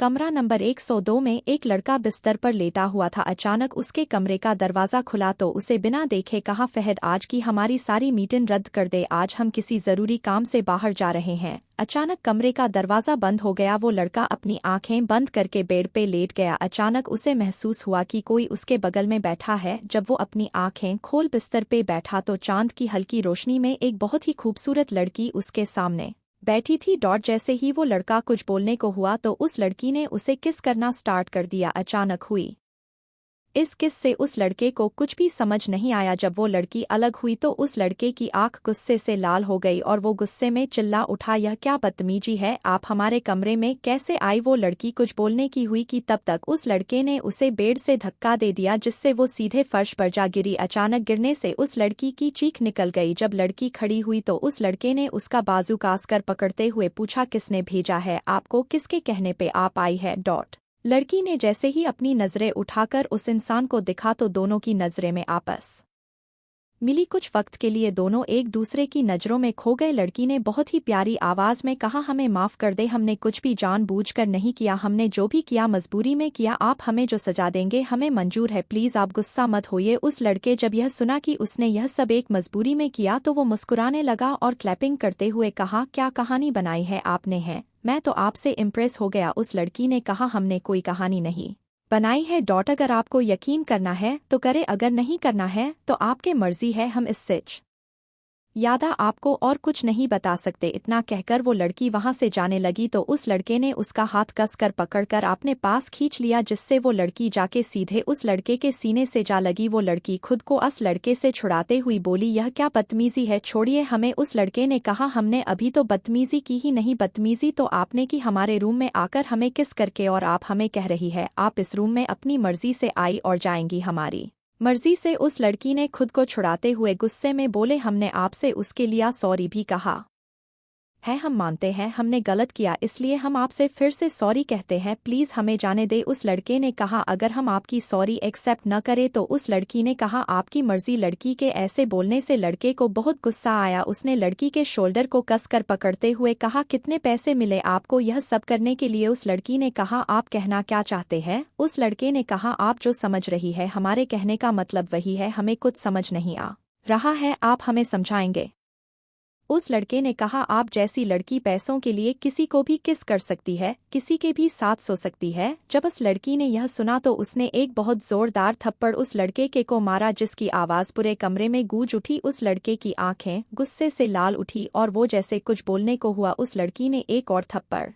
कमरा नंबर 102 में एक लड़का बिस्तर पर लेटा हुआ था। अचानक उसके कमरे का दरवाज़ा खुला तो उसे बिना देखे कहा, फहद आज की हमारी सारी मीटिंग रद्द कर दे, आज हम किसी ज़रूरी काम से बाहर जा रहे हैं। अचानक कमरे का दरवाज़ा बंद हो गया। वो लड़का अपनी आंखें बंद करके बेड पे लेट गया। अचानक उसे महसूस हुआ कि कोई उसके बगल में बैठा है। जब वो अपनी आंखें खोल बिस्तर पे बैठा तो चांद की हल्की रोशनी में एक बहुत ही खूबसूरत लड़की उसके सामने बैठी थी। जैसे ही वो लड़का कुछ बोलने को हुआ तो उस लड़की ने उसे किस करना स्टार्ट कर दिया। अचानक हुई इस किस से उस लड़के को कुछ भी समझ नहीं आया। जब वो लड़की अलग हुई तो उस लड़के की आंख गुस्से से लाल हो गई और वो गुस्से में चिल्ला उठा, यह क्या बदतमीजी है, आप हमारे कमरे में कैसे आई। वो लड़की कुछ बोलने की हुई कि तब तक उस लड़के ने उसे बेड से धक्का दे दिया जिससे वो सीधे फर्श पर जा गिरी। अचानक गिरने से उस लड़की की चीख निकल गई। जब लड़की खड़ी हुई तो उस लड़के ने उसका बाजू कसकर पकड़ते हुए पूछा, किसने भेजा है आपको, किसके कहने पे आप आई है। लड़की ने जैसे ही अपनी नज़रें उठाकर उस इंसान को दिखा तो दोनों की नज़रें में आपस मिली। कुछ वक्त के लिए दोनों एक दूसरे की नज़रों में खो गए। लड़की ने बहुत ही प्यारी आवाज़ में कहा, हमें माफ़ कर दे, हमने कुछ भी जानबूझकर नहीं किया, हमने जो भी किया मजबूरी में किया, आप हमें जो सजा देंगे हमें मंजूर है, प्लीज़ आप गुस्सा मत होइए। उस लड़के जब यह सुना कि उसने यह सब एक मजबूरी में किया तो वो मुस्कुराने लगा और क्लैपिंग करते हुए कहा, क्या कहानी बनाई है आपने, है मैं तो आपसे इम्प्रेस हो गया। उस लड़की ने कहा, हमने कोई कहानी नहीं बनाई है। अगर आपको यकीन करना है तो करे, अगर नहीं करना है तो आपके मर्जी है, हम इससे यादा आपको और कुछ नहीं बता सकते। इतना कहकर वो लड़की वहां से जाने लगी तो उस लड़के ने उसका हाथ कसकर पकड़कर अपने पास खींच लिया जिससे वो लड़की जाके सीधे उस लड़के के सीने से जा लगी। वो लड़की खुद को उस लड़के से छुड़ाते हुई बोली, यह क्या बदतमीजी है, छोड़िए हमें। उस लड़के ने कहा, हमने अभी तो बदतमीजी की ही नहीं, बदतमीजी तो आपने की हमारे रूम में आकर हमें किस करके, और आप हमें कह रही है आप इस रूम में अपनी मर्जी से आई और जाएंगी हमारी मर्जी से। उस लड़की ने खुद को छुड़ाते हुए गुस्से में बोले, हमने आपसे उसके लिए सॉरी भी कहा है, हम मानते हैं हमने गलत किया, इसलिए हम आपसे फिर से सॉरी कहते हैं, प्लीज़ हमें जाने दे। उस लड़के ने कहा, अगर हम आपकी सॉरी एक्सेप्ट न करें तो उस लड़की ने कहा, आपकी मर्जी। लड़की के ऐसे बोलने से लड़के को बहुत गुस्सा आया। उसने लड़की के शोल्डर को कसकर पकड़ते हुए कहा, कितने पैसे मिले आपको यह सब करने के लिए। उस लड़की ने कहा, आप कहना क्या चाहते हैं। उस लड़के ने कहा, आप जो समझ रही है हमारे कहने का मतलब वही है, हमें कुछ समझ नहीं आ रहा है, आप हमें समझाएंगे। उस लड़के ने कहा, आप जैसी लड़की पैसों के लिए किसी को भी किस कर सकती है, किसी के भी साथ सो सकती है। जब उस लड़की ने यह सुना तो उसने एक बहुत जोरदार थप्पड़ उस लड़के के को मारा जिसकी आवाज़ पूरे कमरे में गूंज उठी। उस लड़के की आंखें गुस्से से लाल उठी और वो जैसे कुछ बोलने को हुआ उस लड़की ने एक और थप्पड़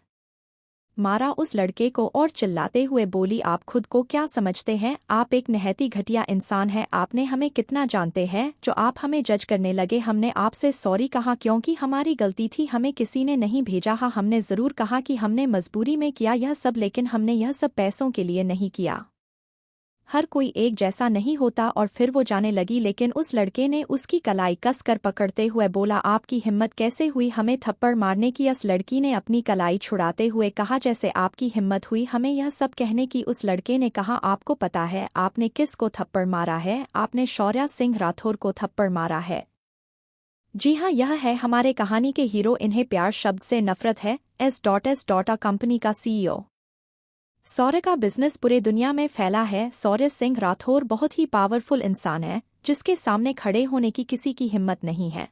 मारा उस लड़के को और चिल्लाते हुए बोली, आप खुद को क्या समझते हैं, आप एक निहायती घटिया इंसान हैं, आपने हमें कितना जानते हैं जो आप हमें जज करने लगे। हमने आपसे सॉरी कहा क्योंकि हमारी गलती थी, हमें किसी ने नहीं भेजा। हाँ, हमने ज़रूर कहा कि हमने मजबूरी में किया यह सब, लेकिन हमने यह सब पैसों के लिए नहीं किया। हर कोई एक जैसा नहीं होता। और फिर वो जाने लगी, लेकिन उस लड़के ने उसकी कलाई कसकर पकड़ते हुए बोला, आपकी हिम्मत कैसे हुई हमें थप्पड़ मारने की। उस लड़की ने अपनी कलाई छुड़ाते हुए कहा, जैसे आपकी हिम्मत हुई हमें यह सब कहने की। उस लड़के ने कहा, आपको पता है आपने किस को थप्पड़ मारा है, आपने शौर्या सिंह राठौर को थप्पड़ मारा है। जी हाँ, यह है हमारे कहानी के हीरो, इन्हें प्यार शब्द से नफरत है। एस कंपनी का CEO शौर्य का बिजनेस पूरे दुनिया में फैला है। शौर्य सिंह राठौर बहुत ही पावरफुल इंसान है जिसके सामने खड़े होने की किसी की हिम्मत नहीं है।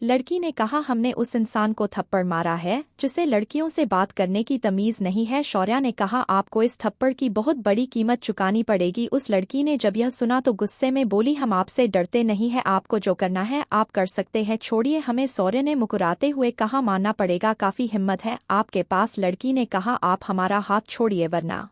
लड़की ने कहा, हमने उस इंसान को थप्पड़ मारा है जिसे लड़कियों से बात करने की तमीज नहीं है। शौर्या ने कहा, आपको इस थप्पड़ की बहुत बड़ी कीमत चुकानी पड़ेगी। उस लड़की ने जब यह सुना तो गुस्से में बोली, हम आपसे डरते नहीं है, आपको जो करना है आप कर सकते हैं, छोड़िए हमें। शौर्य ने मुकुराते हुए कहा, मानना पड़ेगा काफी हिम्मत है आपके पास। लड़की ने कहा, आप हमारा हाथ छोड़िए वरना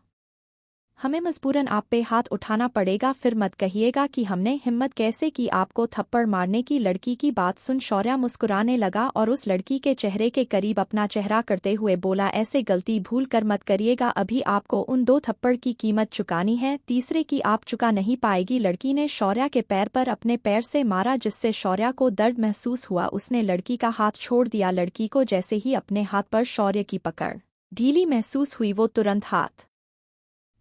हमें मजबूरन आप पे हाथ उठाना पड़ेगा, फिर मत कहिएगा कि हमने हिम्मत कैसे की आपको थप्पड़ मारने की। लड़की की बात सुन शौर्या मुस्कुराने लगा और उस लड़की के चेहरे के करीब अपना चेहरा करते हुए बोला, ऐसे गलती भूल कर मत करिएगा, अभी आपको उन 2 थप्पड़ की कीमत चुकानी है, तीसरे की आप चुका नहीं पाएगी। लड़की ने शौर्या के पैर पर अपने पैर से मारा जिससे शौर्या को दर्द महसूस हुआ। उसने लड़की का हाथ छोड़ दिया। लड़की को जैसे ही अपने हाथ पर शौर्य की पकड़ ढीली महसूस हुई वो तुरंत हाथ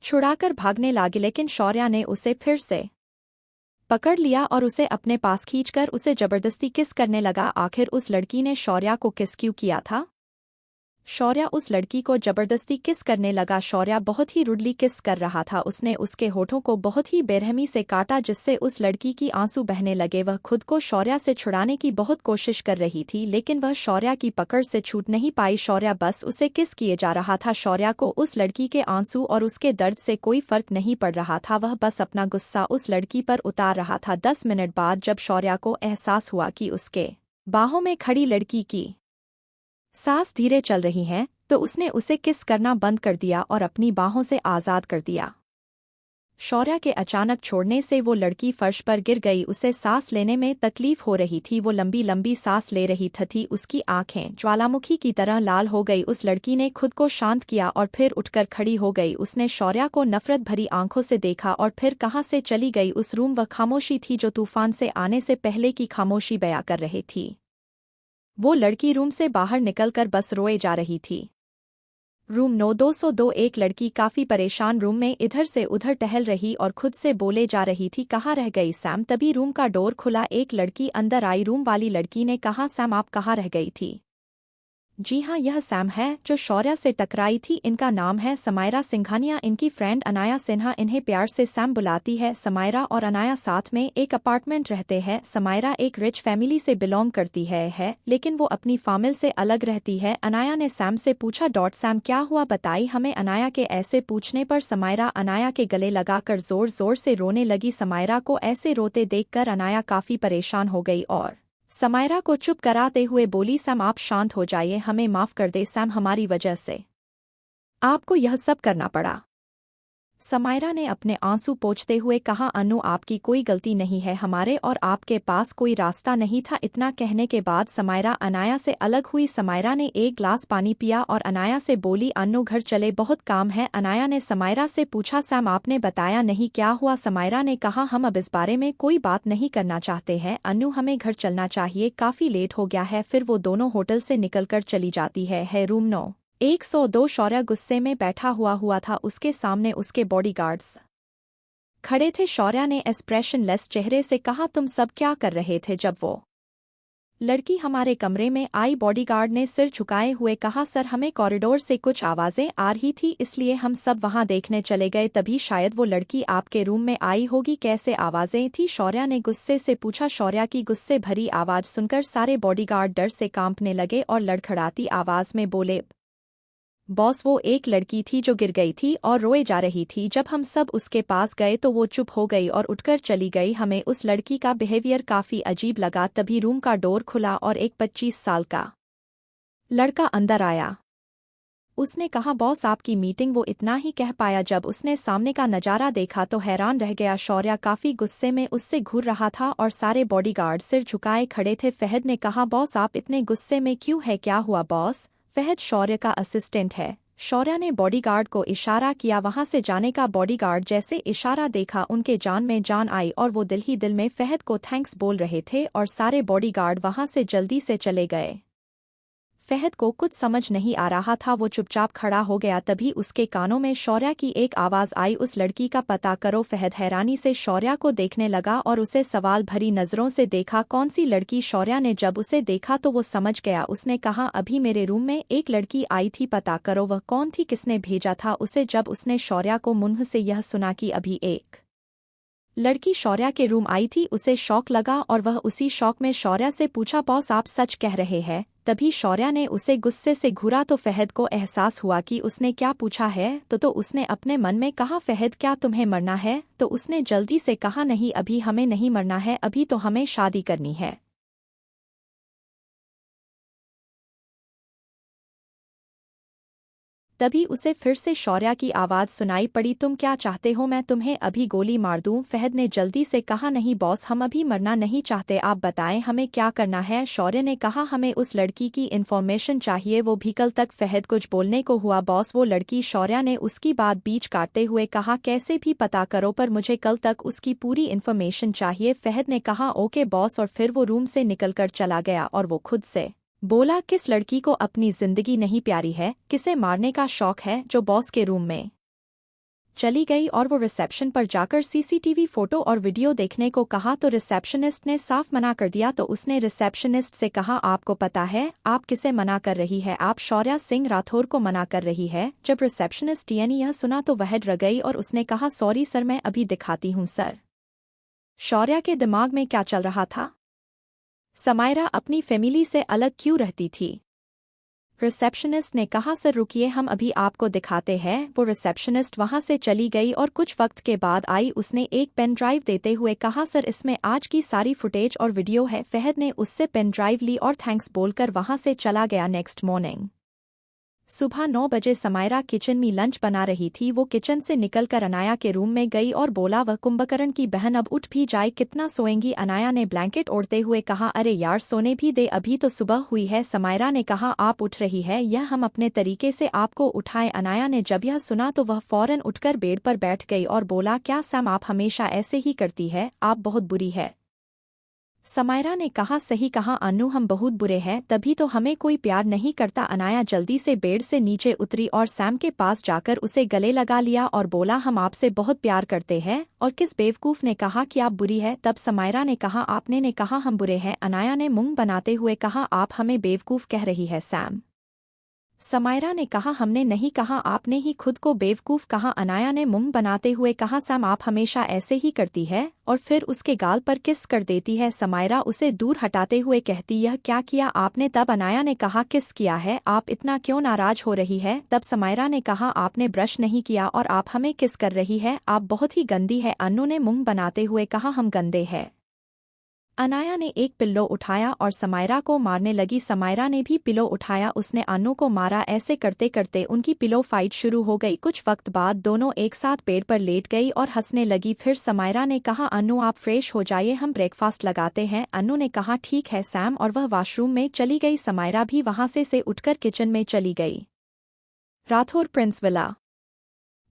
छुड़ाकर भागने लगी, लेकिन शौर्या ने उसे फिर से पकड़ लिया और उसे अपने पास खींचकर उसे जबरदस्ती किस करने लगा। आखिर उस लड़की ने शौर्या को किस क्यों किया था? शौर्य उस लड़की को जबरदस्ती किस करने लगा। शौर्य बहुत ही रुडली किस कर रहा था। उसने उसके होठों को बहुत ही बेरहमी से काटा जिससे उस लड़की की आंसू बहने लगे। वह खुद को शौर्य से छुड़ाने की बहुत कोशिश कर रही थी लेकिन वह शौर्य की पकड़ से छूट नहीं पाई। शौर्य बस उसे किस किए जा रहा था। शौर्य को उस लड़की के आंसू और उसके दर्द से कोई फर्क नहीं पड़ रहा था। वह बस अपना गुस्सा उस लड़की पर उतार रहा था। 10 मिनट बाद जब शौर्य को एहसास हुआ कि उसके बाहों में खड़ी लड़की की सांस धीरे चल रही है तो उसने उसे किस करना बंद कर दिया और अपनी बाहों से आज़ाद कर दिया। शौर्य के अचानक छोड़ने से वो लड़की फर्श पर गिर गई। उसे सांस लेने में तकलीफ हो रही थी। वो लंबी लंबी सांस ले रही थी। उसकी आंखें ज्वालामुखी की तरह लाल हो गई। उस लड़की ने खुद को शांत किया और फिर उठकर खड़ी हो गई। उसने शौर्य को नफरत भरी आंखों से देखा और फिर कहाँ से चली गई। उस रूम वह खामोशी थी जो तूफान से आने से पहले की खामोशी बयां कर रही थी। वो लड़की रूम से बाहर निकलकर बस रोए जा रही थी। रूम 9202। एक लड़की काफी परेशान रूम में इधर से उधर टहल रही और खुद से बोले जा रही थी, कहाँ रह गई सैम। तभी रूम का डोर खुला। एक लड़की अंदर आई। रूम वाली लड़की ने कहा, सैम आप कहाँ रह गई थी। जी हाँ, यह सैम है जो शौर्य से टकराई थी। इनका नाम है समायरा सिंघानिया। इनकी फ्रेंड अनाया सिन्हा इन्हें प्यार से सैम बुलाती है। समायरा और अनाया साथ में एक अपार्टमेंट रहते हैं। समायरा एक रिच फैमिली से बिलोंग करती है लेकिन वो अपनी फैमिली से अलग रहती है। अनाया ने सैम से पूछा, सैम क्या हुआ बताई हमें। अनाया के ऐसे पूछने पर समायरा अनाया के गले लगाकर जोर जोर से रोने लगी। समायरा को ऐसे रोते देखकर अनाया काफी परेशान हो गई और समायरा को चुप कराते हुए बोली, सैम आप शांत हो जाइए, हमें माफ कर दे सैम, हमारी वजह से आपको यह सब करना पड़ा। समायरा ने अपने आंसू पोंछते हुए कहा, अनु आपकी कोई गलती नहीं है, हमारे और आपके पास कोई रास्ता नहीं था। इतना कहने के बाद समायरा अनाया से अलग हुई। समायरा ने एक ग्लास पानी पिया और अनाया से बोली, अनु घर चले, बहुत काम है। अनाया ने समायरा से पूछा, सैम आपने बताया नहीं, क्या हुआ। समायरा ने कहा, हम अब इस बारे में कोई बात नहीं करना चाहते हैं अनु, हमें घर चलना चाहिए, काफी लेट हो गया है। फिर वो दोनों होटल से निकलकर चली जाती है। रूम 9102। शौर्य गुस्से में बैठा हुआ था। उसके सामने उसके बॉडीगार्ड्स खड़े थे। शौर्य ने एक्सप्रेशनलेस चेहरे से कहा, तुम सब क्या कर रहे थे जब वो लड़की हमारे कमरे में आई। बॉडीगार्ड ने सिर झुकाए हुए कहा, सर हमें कॉरिडोर से कुछ आवाजें आ रही थी इसलिए हम सब वहां देखने चले गए, तभी शायद वो लड़की आपके रूम में आई होगी। कैसे आवाजें थी, शौर्य ने गुस्से से पूछा। शौर्य की गुस्से भरी आवाज सुनकर सारे बॉडीगार्ड डर से कांपने लगे और लड़खड़ाती आवाज में बोले, बॉस वो एक लड़की थी जो गिर गई थी और रोए जा रही थी। जब हम सब उसके पास गए तो वो चुप हो गई और उठकर चली गई। हमें उस लड़की का बिहेवियर काफी अजीब लगा। तभी रूम का डोर खुला और एक 25 साल का लड़का अंदर आया। उसने कहा, बॉस आपकी मीटिंग। वो इतना ही कह पाया। जब उसने सामने का नजारा देखा तो हैरान रह गया। शौर्य काफी गुस्से में उससे घूर रहा था और सारे बॉडीगार्ड सिर झुकाए खड़े थे। फहद ने कहा, बॉस आप इतने गुस्से में क्यों है, क्या हुआ बॉस। फहद शौर्य का असिस्टेंट है। शौर्य ने बॉडीगार्ड को इशारा किया वहां से जाने का। बॉडीगार्ड जैसे इशारा देखा उनके जान में जान आई और वो दिल ही दिल में फहद को थैंक्स बोल रहे थे और सारे बॉडीगार्ड वहां से जल्दी से चले गए। फहद को कुछ समझ नहीं आ रहा था, वो चुपचाप खड़ा हो गया। तभी उसके कानों में शौर्य की एक आवाज आई, उस लड़की का पता करो। फहद हैरानी से शौर्य को देखने लगा और उसे सवाल भरी नजरों से देखा। कौन सी लड़की। शौर्य ने जब उसे देखा तो वो समझ गया। उसने कहा, अभी मेरे रूम में एक लड़की आई थी, पता करो वह कौन थी, किसने भेजा था उसे। जब उसने शौर्य को मुंह से यह सुना कि अभी एक लड़की शौर्य के रूम आई थी, उसे शौक लगा और वह उसी शौक में शौर्य से पूछा, बॉस आप सच कह रहे हैं। तभी शौर्य ने उसे गुस्से से घूरा तो फहद को एहसास हुआ कि उसने क्या पूछा है। तो उसने अपने मन में कहा, फहद क्या तुम्हें मरना है। तो उसने जल्दी से कहा, नहीं अभी हमें नहीं मरना है, अभी तो हमें शादी करनी है। तभी उसे फिर से शौर्य की आवाज सुनाई पड़ी, तुम क्या चाहते हो, मैं तुम्हें अभी गोली मार दूं। फहद ने जल्दी से कहा, नहीं बॉस हम अभी मरना नहीं चाहते, आप बताएं हमें क्या करना है। शौर्य ने कहा, हमें उस लड़की की इन्फॉर्मेशन चाहिए, वो भी कल तक। फहद कुछ बोलने को हुआ, बॉस वो लड़की। शौर्य ने उसकी बात बीच काटते हुए कहा, कैसे भी पता करो पर मुझे कल तक उसकी पूरी इन्फॉर्मेशन चाहिए। फहद ने कहा, ओके बॉस, और फिर वो रूम से निकलकर चला गया और वो खुद से बोला, किस लड़की को अपनी जिंदगी नहीं प्यारी है, किसे मारने का शौक है जो बॉस के रूम में चली गई और वो रिसेप्शन पर जाकर सीसीटीवी फोटो और वीडियो देखने को कहा तो रिसेप्शनिस्ट ने साफ मना कर दिया। तो उसने रिसेप्शनिस्ट से कहा, आपको पता है आप किसे मना कर रही है? आप शौर्या सिंह राठौर को मना कर रही है। जब रिसेप्शनिस्ट ने यह सुना तो वह डर गई और उसने कहा, सॉरी सर, मैं अभी दिखाती हूँ सर। शौर्या के दिमाग में क्या चल रहा था? समायरा अपनी फैमिली से अलग क्यों रहती थी? रिसेप्शनिस्ट ने कहा, सर रुकिए, हम अभी आपको दिखाते हैं। वो रिसेप्शनिस्ट वहां से चली गई और कुछ वक्त के बाद आई। उसने एक पेन ड्राइव देते हुए कहा, सर इसमें आज की सारी फुटेज और वीडियो है। फहद ने उससे पेन ड्राइव ली और थैंक्स बोलकर वहां से चला गया। नेक्स्ट मॉर्निंग सुबह 9 बजे समायरा किचन में लंच बना रही थी। वो किचन से निकलकर अनाया के रूम में गई और बोला, वह कुंभकर्ण की बहन अब उठ भी जाए, कितना सोएंगी? अनाया ने ब्लैंकेट ओढ़ते हुए कहा, अरे यार सोने भी दे, अभी तो सुबह हुई है। समायरा ने कहा, आप उठ रही है, यह हम अपने तरीके से आपको उठाएं। अनाया ने जब यह सुना तो वह फौरन उठकर बेड पर बैठ गई और बोला, क्या सैम आप हमेशा ऐसे ही करती है? आप बहुत बुरी है। समायरा ने कहा, सही कहा अनु, हम बहुत बुरे हैं, तभी तो हमें कोई प्यार नहीं करता। अनाया जल्दी से बेड से नीचे उतरी और सैम के पास जाकर उसे गले लगा लिया और बोला, हम आपसे बहुत प्यार करते हैं। और किस बेवकूफ ने कहा कि आप बुरी है? तब समायरा ने कहा, आपने ने कहा हम बुरे हैं। अनाया ने मुंह बनाते हुए कहा, आप हमें बेवकूफ कह रही है सैम। समायरा ने कहा, हमने नहीं कहा, आपने ही खुद को बेवकूफ कहा। अनाया ने मुंह बनाते हुए कहा, सैम आप हमेशा ऐसे ही करती है। और फिर उसके गाल पर किस कर देती है। समायरा उसे दूर हटाते हुए कहती, यह क्या किया आपने? तब अनाया ने कहा, किस किया है? आप इतना क्यों नाराज हो रही है? तब समायरा ने कहा, आपने ब्रश नहीं किया और आप हमें किस कर रही है? आप बहुत ही गंदी है। अनु ने मुंह बनाते हुए कहा, हम गंदे हैं? अनाया ने एक पिल्लो उठाया और समायरा को मारने लगी। समायरा ने भी पिलो उठाया, उसने अनु को मारा। ऐसे करते करते उनकी पिलो फाइट शुरू हो गई। कुछ वक्त बाद दोनों एक साथ पेड़ पर लेट गई और हंसने लगी। फिर समायरा ने कहा, अनु आप फ्रेश हो जाइए, हम ब्रेकफास्ट लगाते हैं। अनु ने कहा, ठीक है सैम, और वह वॉशरूम में चली गई। समायरा भी वहां से उठकर किचन में चली गई। Rathore Prince villa.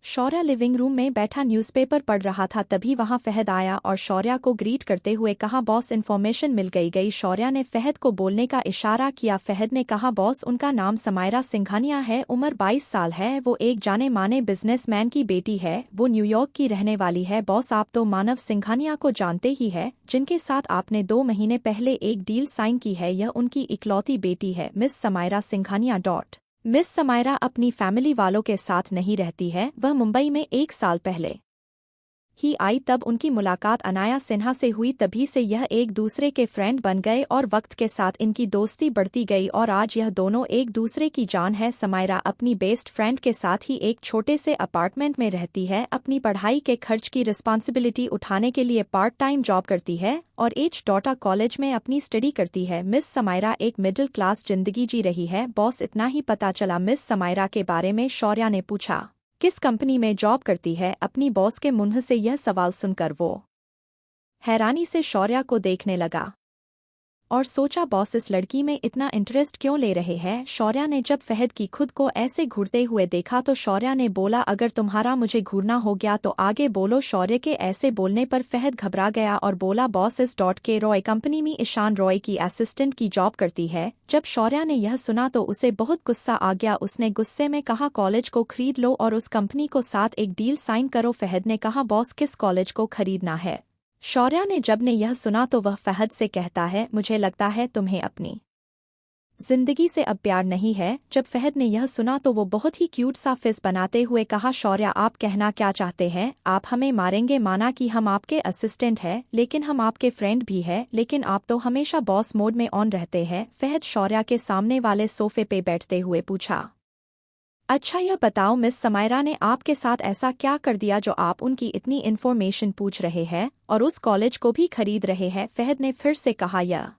Shaurya living room में बैठा न्यूज़पेपर पढ़ रहा था। तभी वहां फहद आया और शौर्या को ग्रीट करते हुए कहा, बॉस इन्फॉर्मेशन मिल गई। शौर्या ने फहद को बोलने का इशारा किया। फहद ने कहा, बॉस उनका नाम समायरा सिंघानिया है, उम्र 22 साल है, वो एक जाने माने बिजनेसमैन की बेटी है, वो न्यूयॉर्क की रहने वाली है। बॉस आप तो मानव सिंघानिया को जानते ही है, जिनके साथ आपने 2 महीने पहले एक डील साइन की है। यह उनकी इकलौती बेटी है, मिस समायरा सिंघानिया। मिस समायरा अपनी फैमिली वालों के साथ नहीं रहती है, वह मुंबई में 1 साल पहले ही आई। तब उनकी मुलाकात अनाया सिन्हा से हुई। तभी से यह एक दूसरे के फ्रेंड बन गए और वक्त के साथ इनकी दोस्ती बढ़ती गई और आज यह दोनों एक दूसरे की जान है। समायरा अपनी बेस्ट फ्रेंड के साथ ही एक छोटे से अपार्टमेंट में रहती है, अपनी पढ़ाई के खर्च की रिस्पॉन्सिबिलिटी उठाने के लिए पार्ट टाइम जॉब करती है और डॉटा कॉलेज में अपनी स्टडी करती है। मिस समायरा एक मिडिल क्लास जिंदगी जी रही है। बॉस इतना ही पता चला मिस समायरा के बारे में। शौर्या ने पूछा, किस कंपनी में जॉब करती है? अपनी बॉस के मुंह से यह सवाल सुनकर वो हैरानी से शौर्या को देखने लगा और सोचा, बॉस इस लड़की में इतना इंटरेस्ट क्यों ले रहे हैं? शौर्या ने जब फहद की खुद को ऐसे घूरते हुए देखा तो शौर्या ने बोला, अगर तुम्हारा मुझे घूरना हो गया तो आगे बोलो। शौर्य के ऐसे बोलने पर फहद घबरा गया और बोला, बॉस के रॉय कंपनी में ईशान रॉय की असिस्टेंट की जॉब करती है। जब शौर्या ने यह सुना तो उसे बहुत गुस्सा आ गया। उसने गुस्से में कहा, कॉलेज को खरीद लो और उस कंपनी को साथ एक डील साइन करो। फहद ने कहा, बॉस किस कॉलेज को खरीदना है? शौर्या ने जब ने यह सुना तो वह फहद से कहता है, मुझे लगता है तुम्हें अपनी जिंदगी से अब प्यार नहीं है। जब फहद ने यह सुना तो वो बहुत ही क्यूट सा फेस बनाते हुए कहा, शौर्या आप कहना क्या चाहते हैं? आप हमें मारेंगे? माना कि हम आपके असिस्टेंट हैं, लेकिन हम आपके फ्रेंड भी हैं, लेकिन आप तो हमेशा बॉस मोड में ऑन रहते हैं। फहद शौर्या के सामने वाले सोफे पे बैठते हुए पूछा, अच्छा यह बताओ मिस समायरा ने आपके साथ ऐसा क्या कर दिया जो आप उनकी इतनी इन्फॉर्मेशन पूछ रहे हैं और उस कॉलेज को भी खरीद रहे हैं? फहद ने फिर से कहा, यह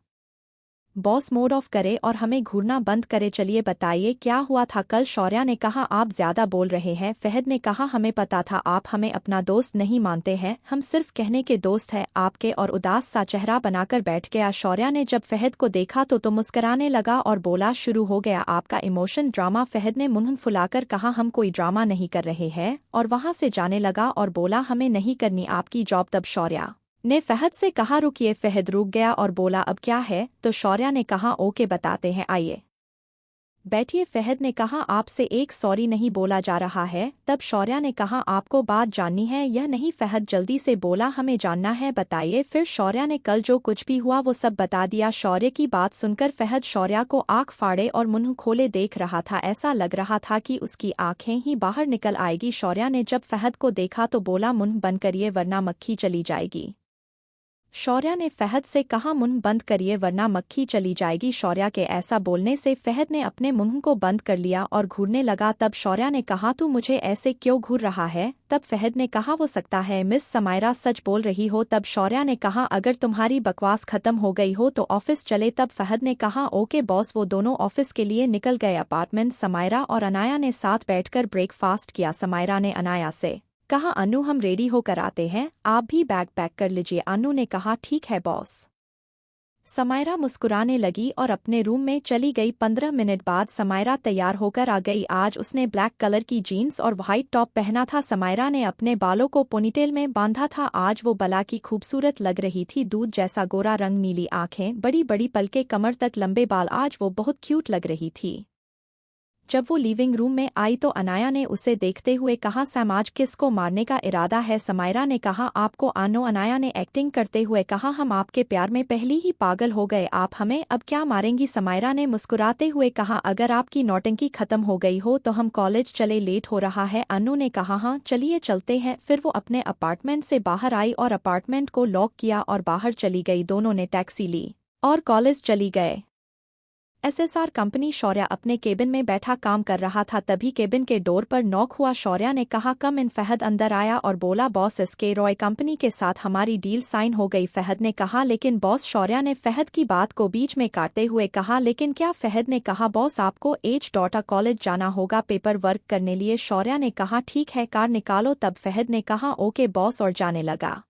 बॉस मोड ऑफ करे और हमें घूरना बंद करे। चलिए बताइए क्या हुआ था कल? शौर्या ने कहा, आप ज्यादा बोल रहे हैं। फहद ने कहा, हमें पता था आप हमें अपना दोस्त नहीं मानते हैं, हम सिर्फ कहने के दोस्त हैं आपके। और उदास सा चेहरा बनाकर बैठ गया। शौर्या ने जब फहद को देखा तो मुस्कुराने लगा और बोला, शुरू हो गया आपका इमोशन ड्रामा? फहद ने मुंह फुलाकर कहा, हम कोई ड्रामा नहीं कर रहे हैं, और वहां से जाने लगा और बोला, हमें नहीं करनी आपकी जॉब। तब शौर्या ने फहद से कहा, रुकिए। फहद रुक गया और बोला, अब क्या है? तो शौर्या ने कहा, ओके बताते हैं, आइए। बैठिए, फहद ने कहा। आपसे एक सॉरी नहीं बोला जा रहा है। तब शौर्या ने कहा, आपको बात जाननी है? यह नहीं, फहद जल्दी से बोला, हमें जानना है, बताइए। फिर शौर्या ने कल जो कुछ भी हुआ वो सब बता दिया। शौर्य की बात सुनकर फहद शौर्या को आंख फाड़े और मुंह खोले देख रहा था। ऐसा लग रहा था कि उसकी आंखें ही बाहर निकल आएगी। शौर्या ने जब फहद को देखा तो बोला, मुंह बंद करिए वरना मक्खी चली जाएगी। शौर्या ने फहद से कहा, मुंह बंद करिए वरना मक्खी चली जाएगी। शौर्या के ऐसा बोलने से फहद ने अपने मुंह को बंद कर लिया और घूरने लगा। तब शौर्या ने कहा, तू मुझे ऐसे क्यों घूर रहा है? तब फहद ने कहा, वो सकता है मिस समायरा सच बोल रही हो। तब शौर्या ने कहा, अगर तुम्हारी बकवास खत्म हो गई हो तो ऑफिस चले। तब फहद ने कहा, ओके बॉस। वो दोनों ऑफिस के लिए निकल गए अपार्टमेंट। समायरा और अनाया ने साथ बैठकर ब्रेकफास्ट किया। समायरा ने अनाया से कहा, अनु हम रेडी होकर आते हैं, आप भी बैग पैक कर लीजिए। अनु ने कहा, ठीक है बॉस। समायरा मुस्कुराने लगी और अपने रूम में चली गई। 15 मिनट बाद समायरा तैयार होकर आ गई। आज उसने ब्लैक कलर की जीन्स और व्हाइट टॉप पहना था। समायरा ने अपने बालों को पोनीटेल में बांधा था। आज वो बला की खूबसूरत लग रही थी। दूध जैसा गोरा रंग, नीली आंखें, बड़ी बड़ी पलके, कमर तक लंबे बाल। आज वो बहुत क्यूट लग रही थी। जब वो लिविंग रूम में आई तो अनाया ने उसे देखते हुए कहा, सैम आज किसको मारने का इरादा है? समायरा ने कहा, आपको। आनो, अनाया ने एक्टिंग करते हुए कहा, हम आपके प्यार में पहले ही पागल हो गए, आप हमें अब क्या मारेंगी? समायरा ने मुस्कुराते हुए कहा, अगर आपकी नौटंकी खत्म हो गई हो तो हम कॉलेज चले, लेट हो रहा है। अनु ने कहा, हाँ चलिए चलते हैं। फिर वो अपने अपार्टमेंट से बाहर आई और अपार्टमेंट को लॉक किया और बाहर चली गई। दोनों ने टैक्सी ली और कॉलेज चली गए। SSR company. शौर्या अपने केबिन में बैठा काम कर रहा था। तभी केबिन के डोर पर नॉक हुआ। शौर्या ने कहा, कम इन। फहद अंदर आया और बोला, बॉस एसके रॉय कंपनी के साथ हमारी डील साइन हो गई। फहद ने कहा, लेकिन बॉस? शौर्या ने फहद की बात को बीच में काटते हुए कहा, लेकिन क्या? फहद ने कहा, बॉस आपको एच डॉटा कॉलेज जाना होगा पेपर वर्क करने लिए। शौर्या ने कहा, ठीक है, कार निकालो। तब फहद ने कहा, ओके बॉस, और जाने लगा।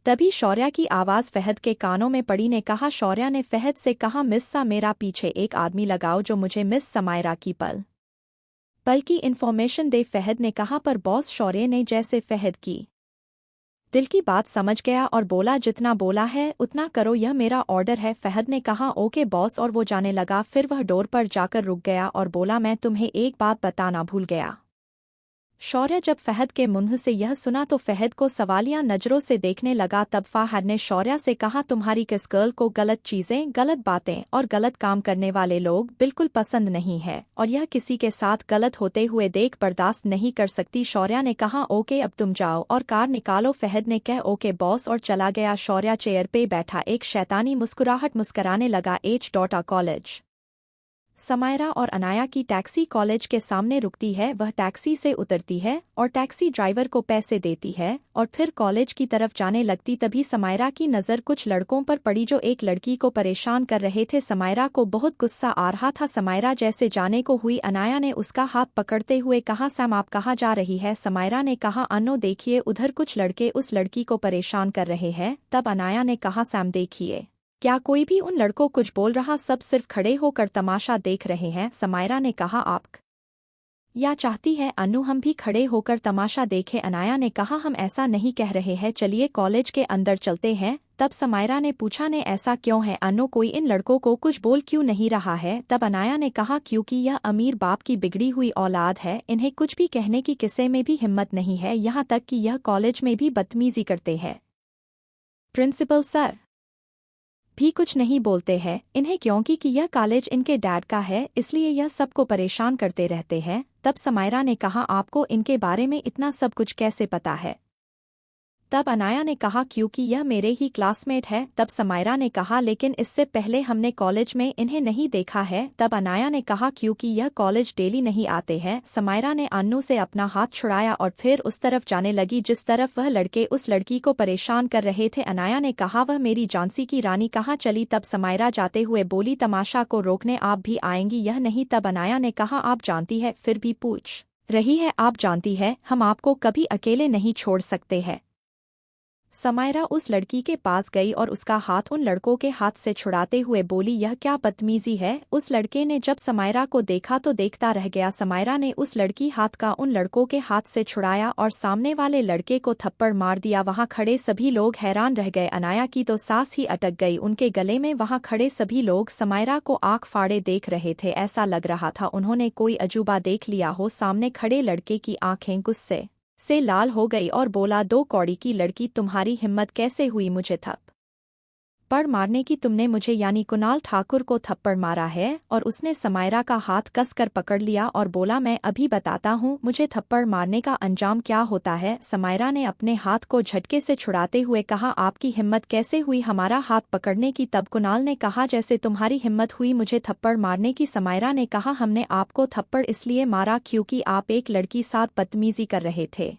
तभी शौर्या की आवाज़ फहद के कानों में पड़ी। ने कहा, शौर्या ने फहद से कहा, मिस सा मेरा पीछे एक आदमी लगाओ जो मुझे मिस समायरा की पल की इन्फॉर्मेशन दे। फहद ने कहा, पर बॉस? शौर्य ने जैसे फहद की दिल की बात समझ गया और बोला, जितना बोला है उतना करो, यह मेरा ऑर्डर है। फहद ने कहा, ओके बॉस, और वो जाने लगा। फिर वह डोर पर जाकर रुक गया और बोला, मैं तुम्हें एक बात बताना भूल गया। शौर्य जब फहद के मुंह से यह सुना तो फहद को सवालिया नजरों से देखने लगा। तब फहद ने शौर्य से कहा, तुम्हारी किस गर्ल को गलत चीजें, गलत बातें और गलत काम करने वाले लोग बिल्कुल पसंद नहीं है, और यह किसी के साथ गलत होते हुए देख बर्दाश्त नहीं कर सकती। शौर्य ने कहा, ओके अब तुम जाओ और कार निकालो। फहद ने कहा, ओके बॉस, और चला गया। शौर्य चेयर पे बैठा एक शैतानी मुस्कुराहट मुस्कुराने लगा। H data college. समायरा और अनाया की टैक्सी कॉलेज के सामने रुकती है। वह टैक्सी से उतरती है और टैक्सी ड्राइवर को पैसे देती है और फिर कॉलेज की तरफ जाने लगती। तभी समायरा की नज़र कुछ लड़कों पर पड़ी जो एक लड़की को परेशान कर रहे थे। समायरा को बहुत गुस्सा आ रहा था। समायरा जैसे जाने को हुई, अनाया ने उसका हाथ पकड़ते हुए कहा, सैम आप कहाँ जा रही है? समायरा ने कहा, अनो देखिए उधर कुछ लड़के उस लड़की को परेशान कर रहे हैं। तब अनाया ने कहा, सैम देखिए, क्या कोई भी उन लड़कों कुछ बोल रहा? सब सिर्फ खड़े होकर तमाशा देख रहे हैं। समायरा ने कहा, आप या चाहती है अनु हम भी खड़े होकर तमाशा देखें? अनाया ने कहा, हम ऐसा नहीं कह रहे हैं, चलिए कॉलेज के अंदर चलते हैं। तब समायरा ने पूछा, ने ऐसा क्यों है अनु? कोई इन लड़कों को कुछ बोल क्यों नहीं रहा है? तब अनाया ने कहा, क्योंकि यह अमीर बाप की बिगड़ी हुई औलाद है, इन्हें कुछ भी कहने की किसी में भी हिम्मत नहीं है, यहाँ तक कि यह कॉलेज में भी बदतमीजी करते हैं। प्रिंसिपल सर भी कुछ नहीं बोलते हैं इन्हें, क्योंकि कि यह कॉलेज इनके डैड का है, इसलिए यह सबको परेशान करते रहते हैं। तब समायरा ने कहा, आपको इनके बारे में इतना सब कुछ कैसे पता है? तब अनाया ने कहा, क्योंकि यह मेरे ही क्लासमेट है। तब समायरा ने कहा, लेकिन इससे पहले हमने कॉलेज में इन्हें नहीं देखा है। तब अनाया ने कहा, क्योंकि यह कॉलेज डेली नहीं आते हैं। समायरा ने अन्नू से अपना हाथ छुड़ाया और फिर उस तरफ जाने लगी जिस तरफ वह लड़के उस लड़की को परेशान कर रहे थे। अनाया ने कहा, वह मेरी झांसी की रानी कहाँ चली? तब समायरा जाते हुए बोली, तमाशा को रोकने आप भी आएंगी? यह नहीं। तब अनाया ने कहा, आप जानती है फिर भी पूछ रही है? आप जानती है हम आपको कभी अकेले नहीं छोड़ सकते हैं। समायरा उस लड़की के पास गई और उसका हाथ उन लड़कों के हाथ से छुड़ाते हुए बोली, यह क्या बदतमीजी है। उस लड़के ने जब समायरा को देखा तो देखता रह गया। समायरा ने उस लड़की हाथ का उन लड़कों के हाथ से छुड़ाया और सामने वाले लड़के को थप्पड़ मार दिया। वहां खड़े सभी लोग हैरान रह गए। अनाया की तो सांस ही अटक गई उनके गले में। वहां खड़े सभी लोग समायरा को आंख फाड़े देख रहे थे। ऐसा लग रहा था उन्होंने कोई अजूबा देख लिया हो। सामने खड़े लड़के की आंखें गुस्से से लाल हो गई और बोला, दो कौड़ी की लड़की, तुम्हारी हिम्मत कैसे हुई मुझे थप्पड़ मारने की। तुमने मुझे यानी कुणाल ठाकुर को थप्पड़ मारा है। और उसने समायरा का हाथ कसकर पकड़ लिया और बोला, मैं अभी बताता हूँ मुझे थप्पड़ मारने का अंजाम क्या होता है। समायरा ने अपने हाथ को झटके से छुड़ाते हुए कहा, आपकी हिम्मत कैसे हुई हमारा हाथ पकड़ने की। तब कुणाल ने कहा, जैसे तुम्हारी हिम्मत हुई मुझे थप्पड़ मारने की। समायरा ने कहा, हमने आपको थप्पड़ इसलिए मारा क्योंकि आप एक लड़की साथ बदतमीजी कर रहे थे।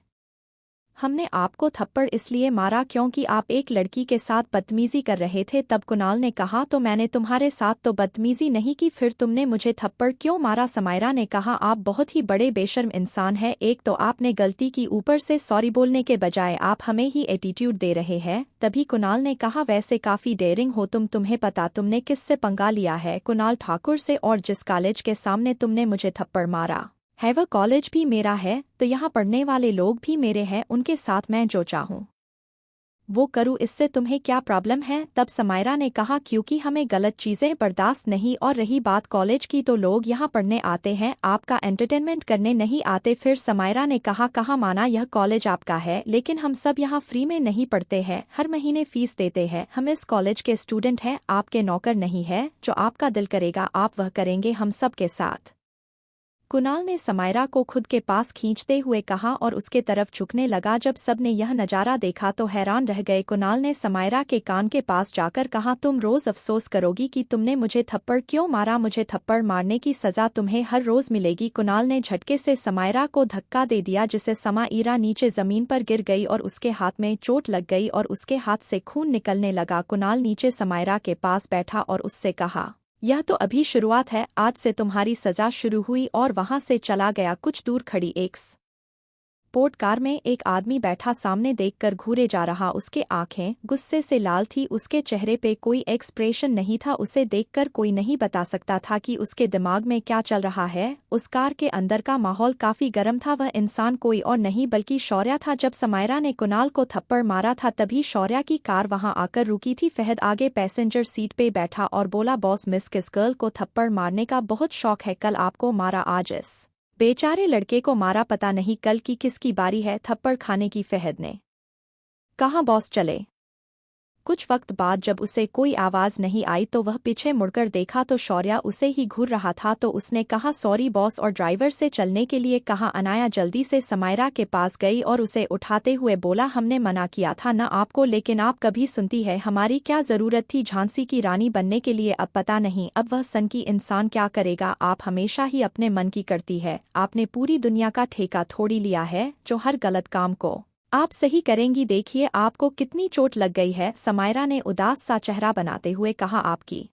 हमने आपको थप्पड़ इसलिए मारा क्योंकि आप एक लड़की के साथ बदतमीजी कर रहे थे। तब कुणाल ने कहा, तो मैंने तुम्हारे साथ तो बदतमीजी नहीं की, फिर तुमने मुझे थप्पड़ क्यों मारा। समायरा ने कहा, आप बहुत ही बड़े बेशर्म इंसान हैं। एक तो आपने गलती की, ऊपर से सॉरी बोलने के बजाय आप हमें ही एटीट्यूड दे रहे हैं। तभी कुणाल ने कहा, वैसे काफी डेयरिंग हो तुम, तुम्हें पता तुमने किससे पंगा लिया है। कुणाल ठाकुर से, और जिस कॉलेज के सामने तुमने मुझे थप्पड़ मारा है वह कॉलेज भी मेरा है, तो यहाँ पढ़ने वाले लोग भी मेरे हैं। उनके साथ मैं जो चाहूँ वो करूँ, इससे तुम्हें क्या प्रॉब्लम है। तब समायरा ने कहा, क्योंकि हमें गलत चीजें बर्दाश्त नहीं। और रही बात कॉलेज की, तो लोग यहाँ पढ़ने आते हैं, आपका एंटरटेनमेंट करने नहीं आते। फिर समायरा ने कहा, कहाँ माना यह कॉलेज आपका है, लेकिन हम सब यहाँ फ्री में नहीं पढ़ते हैं, हर महीने फीस देते हैं। हम इस कॉलेज के स्टूडेंट हैं, आपके नौकर नहीं है। जो आपका दिल करेगा आप वह करेंगे हम सब के साथ। कुणाल ने समायरा को खुद के पास खींचते हुए कहा और उसके तरफ झुकने लगा। जब सबने यह नजारा देखा तो हैरान रह गए। कुणाल ने समायरा के कान के पास जाकर कहा, तुम रोज अफसोस करोगी कि तुमने मुझे थप्पड़ क्यों मारा। मुझे थप्पड़ मारने की सजा तुम्हें हर रोज मिलेगी। कुणाल ने झटके से समायरा को धक्का दे दिया, जिससे समायरा नीचे जमीन पर गिर गई और उसके हाथ में चोट लग गई और उसके हाथ से खून निकलने लगा। कुणाल नीचे समायरा के पास बैठा और उससे कहा, यह तो अभी शुरुआत है, आज से तुम्हारी सजा शुरू हुई। और वहां से चला गया। कुछ दूर खड़ी एक स्पोर्ट कार में एक आदमी बैठा सामने देखकर घूरे जा रहा। उसके आंखें गुस्से से लाल थी, उसके चेहरे पे कोई एक्सप्रेशन नहीं था। उसे देखकर कोई नहीं बता सकता था कि उसके दिमाग में क्या चल रहा है। उस कार के अंदर का माहौल काफी गर्म था। वह इंसान कोई और नहीं बल्कि शौर्या था। जब समायरा ने कुणाल को थप्पड़ मारा था तभी शौर्या की कार वहां आकर रुकी थी। फहद आगे पैसेंजर सीट पे बैठा और बोला, बॉस मिस किस गर्ल को थप्पड़ मारने का बहुत शौक है, कल आपको मारा आज इस बेचारे लड़के को मारा, पता नहीं कल की किसकी बारी है थप्पड़ खाने की। फहद ने कहा, बॉस चले। कुछ वक्त बाद जब उसे कोई आवाज नहीं आई तो वह पीछे मुड़कर देखा तो शौर्या उसे ही घूर रहा था। तो उसने कहा, सॉरी बॉस, और ड्राइवर से चलने के लिए कहा। अनाया जल्दी से समायरा के पास गई और उसे उठाते हुए बोला, हमने मना किया था न आपको, लेकिन आप कभी सुनती है, हमारी क्या जरूरत थी झांसी की रानी बनने के लिए। अब पता नहीं अब वह सन की इंसान क्या करेगा। आप हमेशा ही अपने मन की करती है, आपने पूरी दुनिया का ठेका थोड़ी लिया है, जो हर गलत काम को आप सही करेंगी। देखिए आपको कितनी चोट लग गई है। समायरा ने उदास सा चेहरा बनाते हुए कहा, आपकी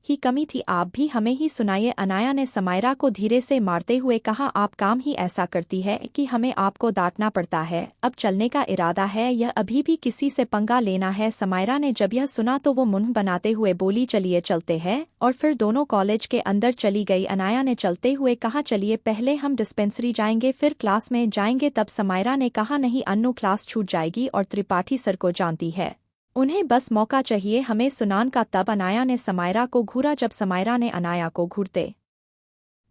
ही कमी थी, आप भी हमें ही सुनाइए। अनाया ने समायरा को धीरे से मारते हुए कहा, आप काम ही ऐसा करती है कि हमें आपको डांटना पड़ता है। अब चलने का इरादा है, यह अभी भी किसी से पंगा लेना है। समायरा ने जब यह सुना तो वो मुंह बनाते हुए बोली, चलिए चलते हैं। और फिर दोनों कॉलेज के अंदर चली गई। अनाया ने चलते हुए कहा, चलिए पहले हम डिस्पेंसरी जाएंगे फिर क्लास में जाएंगे। तब समायरा ने कहा, नहीं अन्नू, क्लास छूट जाएगी और त्रिपाठी सर को जानती है, उन्हें बस मौका चाहिए हमें सुनान का। तब अनाया ने समायरा को घूरा। जब समायरा ने अनाया को घूरते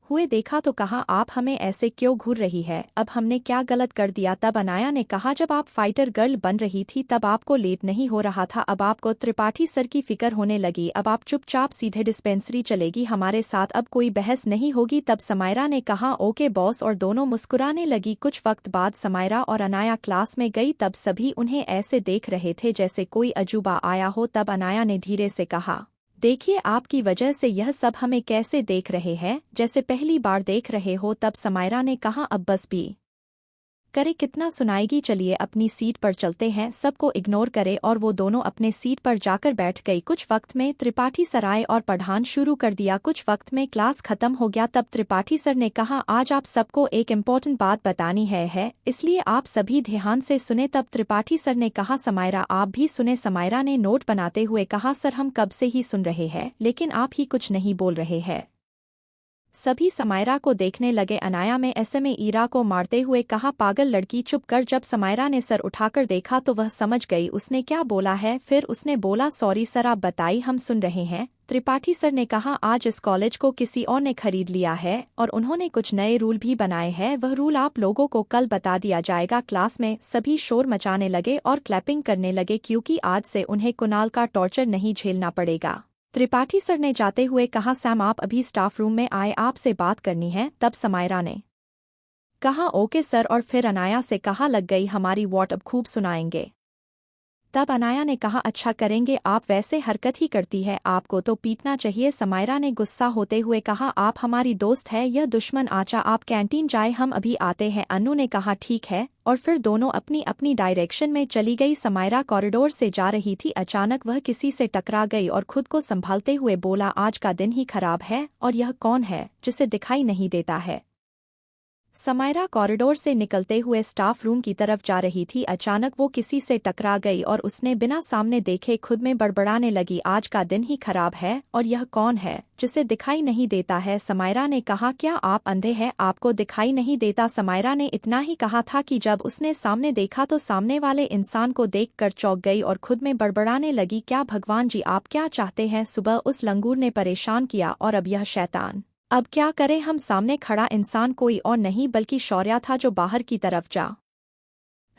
हुए देखा तो कहा, आप हमें ऐसे क्यों घूर रही है, अब हमने क्या गलत कर दिया। तब अनाया ने कहा, जब आप फाइटर गर्ल बन रही थी तब आपको लेट नहीं हो रहा था, अब आपको त्रिपाठी सर की फिक्र होने लगी, अब आप चुपचाप सीधे डिस्पेंसरी चलेगी हमारे साथ, अब कोई बहस नहीं होगी। तब समायरा ने कहा, ओके बॉस, और दोनों मुस्कुराने लगी। कुछ वक्त बाद समायरा और अनाया क्लास में गई। तब सभी उन्हें ऐसे देख रहे थे जैसे कोई अजूबा आया हो। तब अनाया ने धीरे से कहा, देखिए आपकी वजह से यह सब हमें कैसे देख रहे हैं, जैसे पहली बार देख रहे हो। तब समायरा ने कहा, अब बस भी करे कितना सुनाएगी, चलिए अपनी सीट पर चलते हैं। सबको इग्नोर करे और वो दोनों अपने सीट पर जाकर बैठ गई। कुछ वक्त में त्रिपाठी सर आए और पढ़ाना शुरू कर दिया। कुछ वक्त में क्लास खत्म हो गया। तब त्रिपाठी सर ने कहा, आज आप सबको एक इम्पोर्टेंट बात बतानी है, इसलिए आप सभी ध्यान से सुने। तब त्रिपाठी सर ने कहा, समायरा आप भी सुने। समायरा ने नोट बनाते हुए कहा, सर हम कब से ही सुन रहे हैं लेकिन आप ही कुछ नहीं बोल रहे हैं। सभी समायरा को देखने लगे। अनाया में ऐसे में ईरा को मारते हुए कहा, पागल लड़की चुप कर। जब समायरा ने सर उठाकर देखा तो वह समझ गई उसने क्या बोला है। फिर उसने बोला, सॉरी सर आप बताइए हम सुन रहे हैं। त्रिपाठी सर ने कहा, आज इस कॉलेज को किसी और ने खरीद लिया है और उन्होंने कुछ नए रूल भी बनाए हैं। वह रूल आप लोगों को कल बता दिया जाएगा। क्लास में सभी शोर मचाने लगे और क्लैपिंग करने लगे क्योंकि आज से उन्हें कुणाल का टॉर्चर नहीं झेलना पड़ेगा। त्रिपाठी सर ने जाते हुए कहा, सैम आप अभी स्टाफ रूम में आए, आपसे बात करनी है। तब समायरा ने कहा, ओके सर, और फिर अनाया से कहा, लग गई हमारी वॉट, अब खूब सुनाएंगे। तब अनाया ने कहा, अच्छा करेंगे, आप वैसे हरकत ही करती है, आपको तो पीटना चाहिए। समायरा ने गुस्सा होते हुए कहा, आप हमारी दोस्त है या दुश्मन, आचा आप कैंटीन जाए हम अभी आते हैं। अनु ने कहा, ठीक है, और फिर दोनों अपनी अपनी डायरेक्शन में चली गई। समायरा कॉरिडोर से जा रही थी, अचानक वह किसी से टकरा गई और खुद को संभालते हुए बोला, आज का दिन ही खराब है, और यह कौन है जिसे दिखाई नहीं देता है। समायरा कॉरिडोर से निकलते हुए स्टाफ रूम की तरफ जा रही थी, अचानक वो किसी से टकरा गई और उसने बिना सामने देखे खुद में बड़बड़ाने लगी, आज का दिन ही खराब है, और यह कौन है जिसे दिखाई नहीं देता है। समायरा ने कहा, क्या आप अंधे हैं, आपको दिखाई नहीं देता। समायरा ने इतना ही कहा था कि जब उसने सामने देखा तो सामने वाले इंसान को देखकर चौंक गई और खुद में बड़बड़ाने लगी, क्या भगवान जी आप क्या चाहते हैं। सुबह उस लंगूर ने परेशान किया और अब यह शैतान, अब क्या करें हम। सामने खड़ा इंसान कोई और नहीं बल्कि शौर्या था जो बाहर की तरफ जा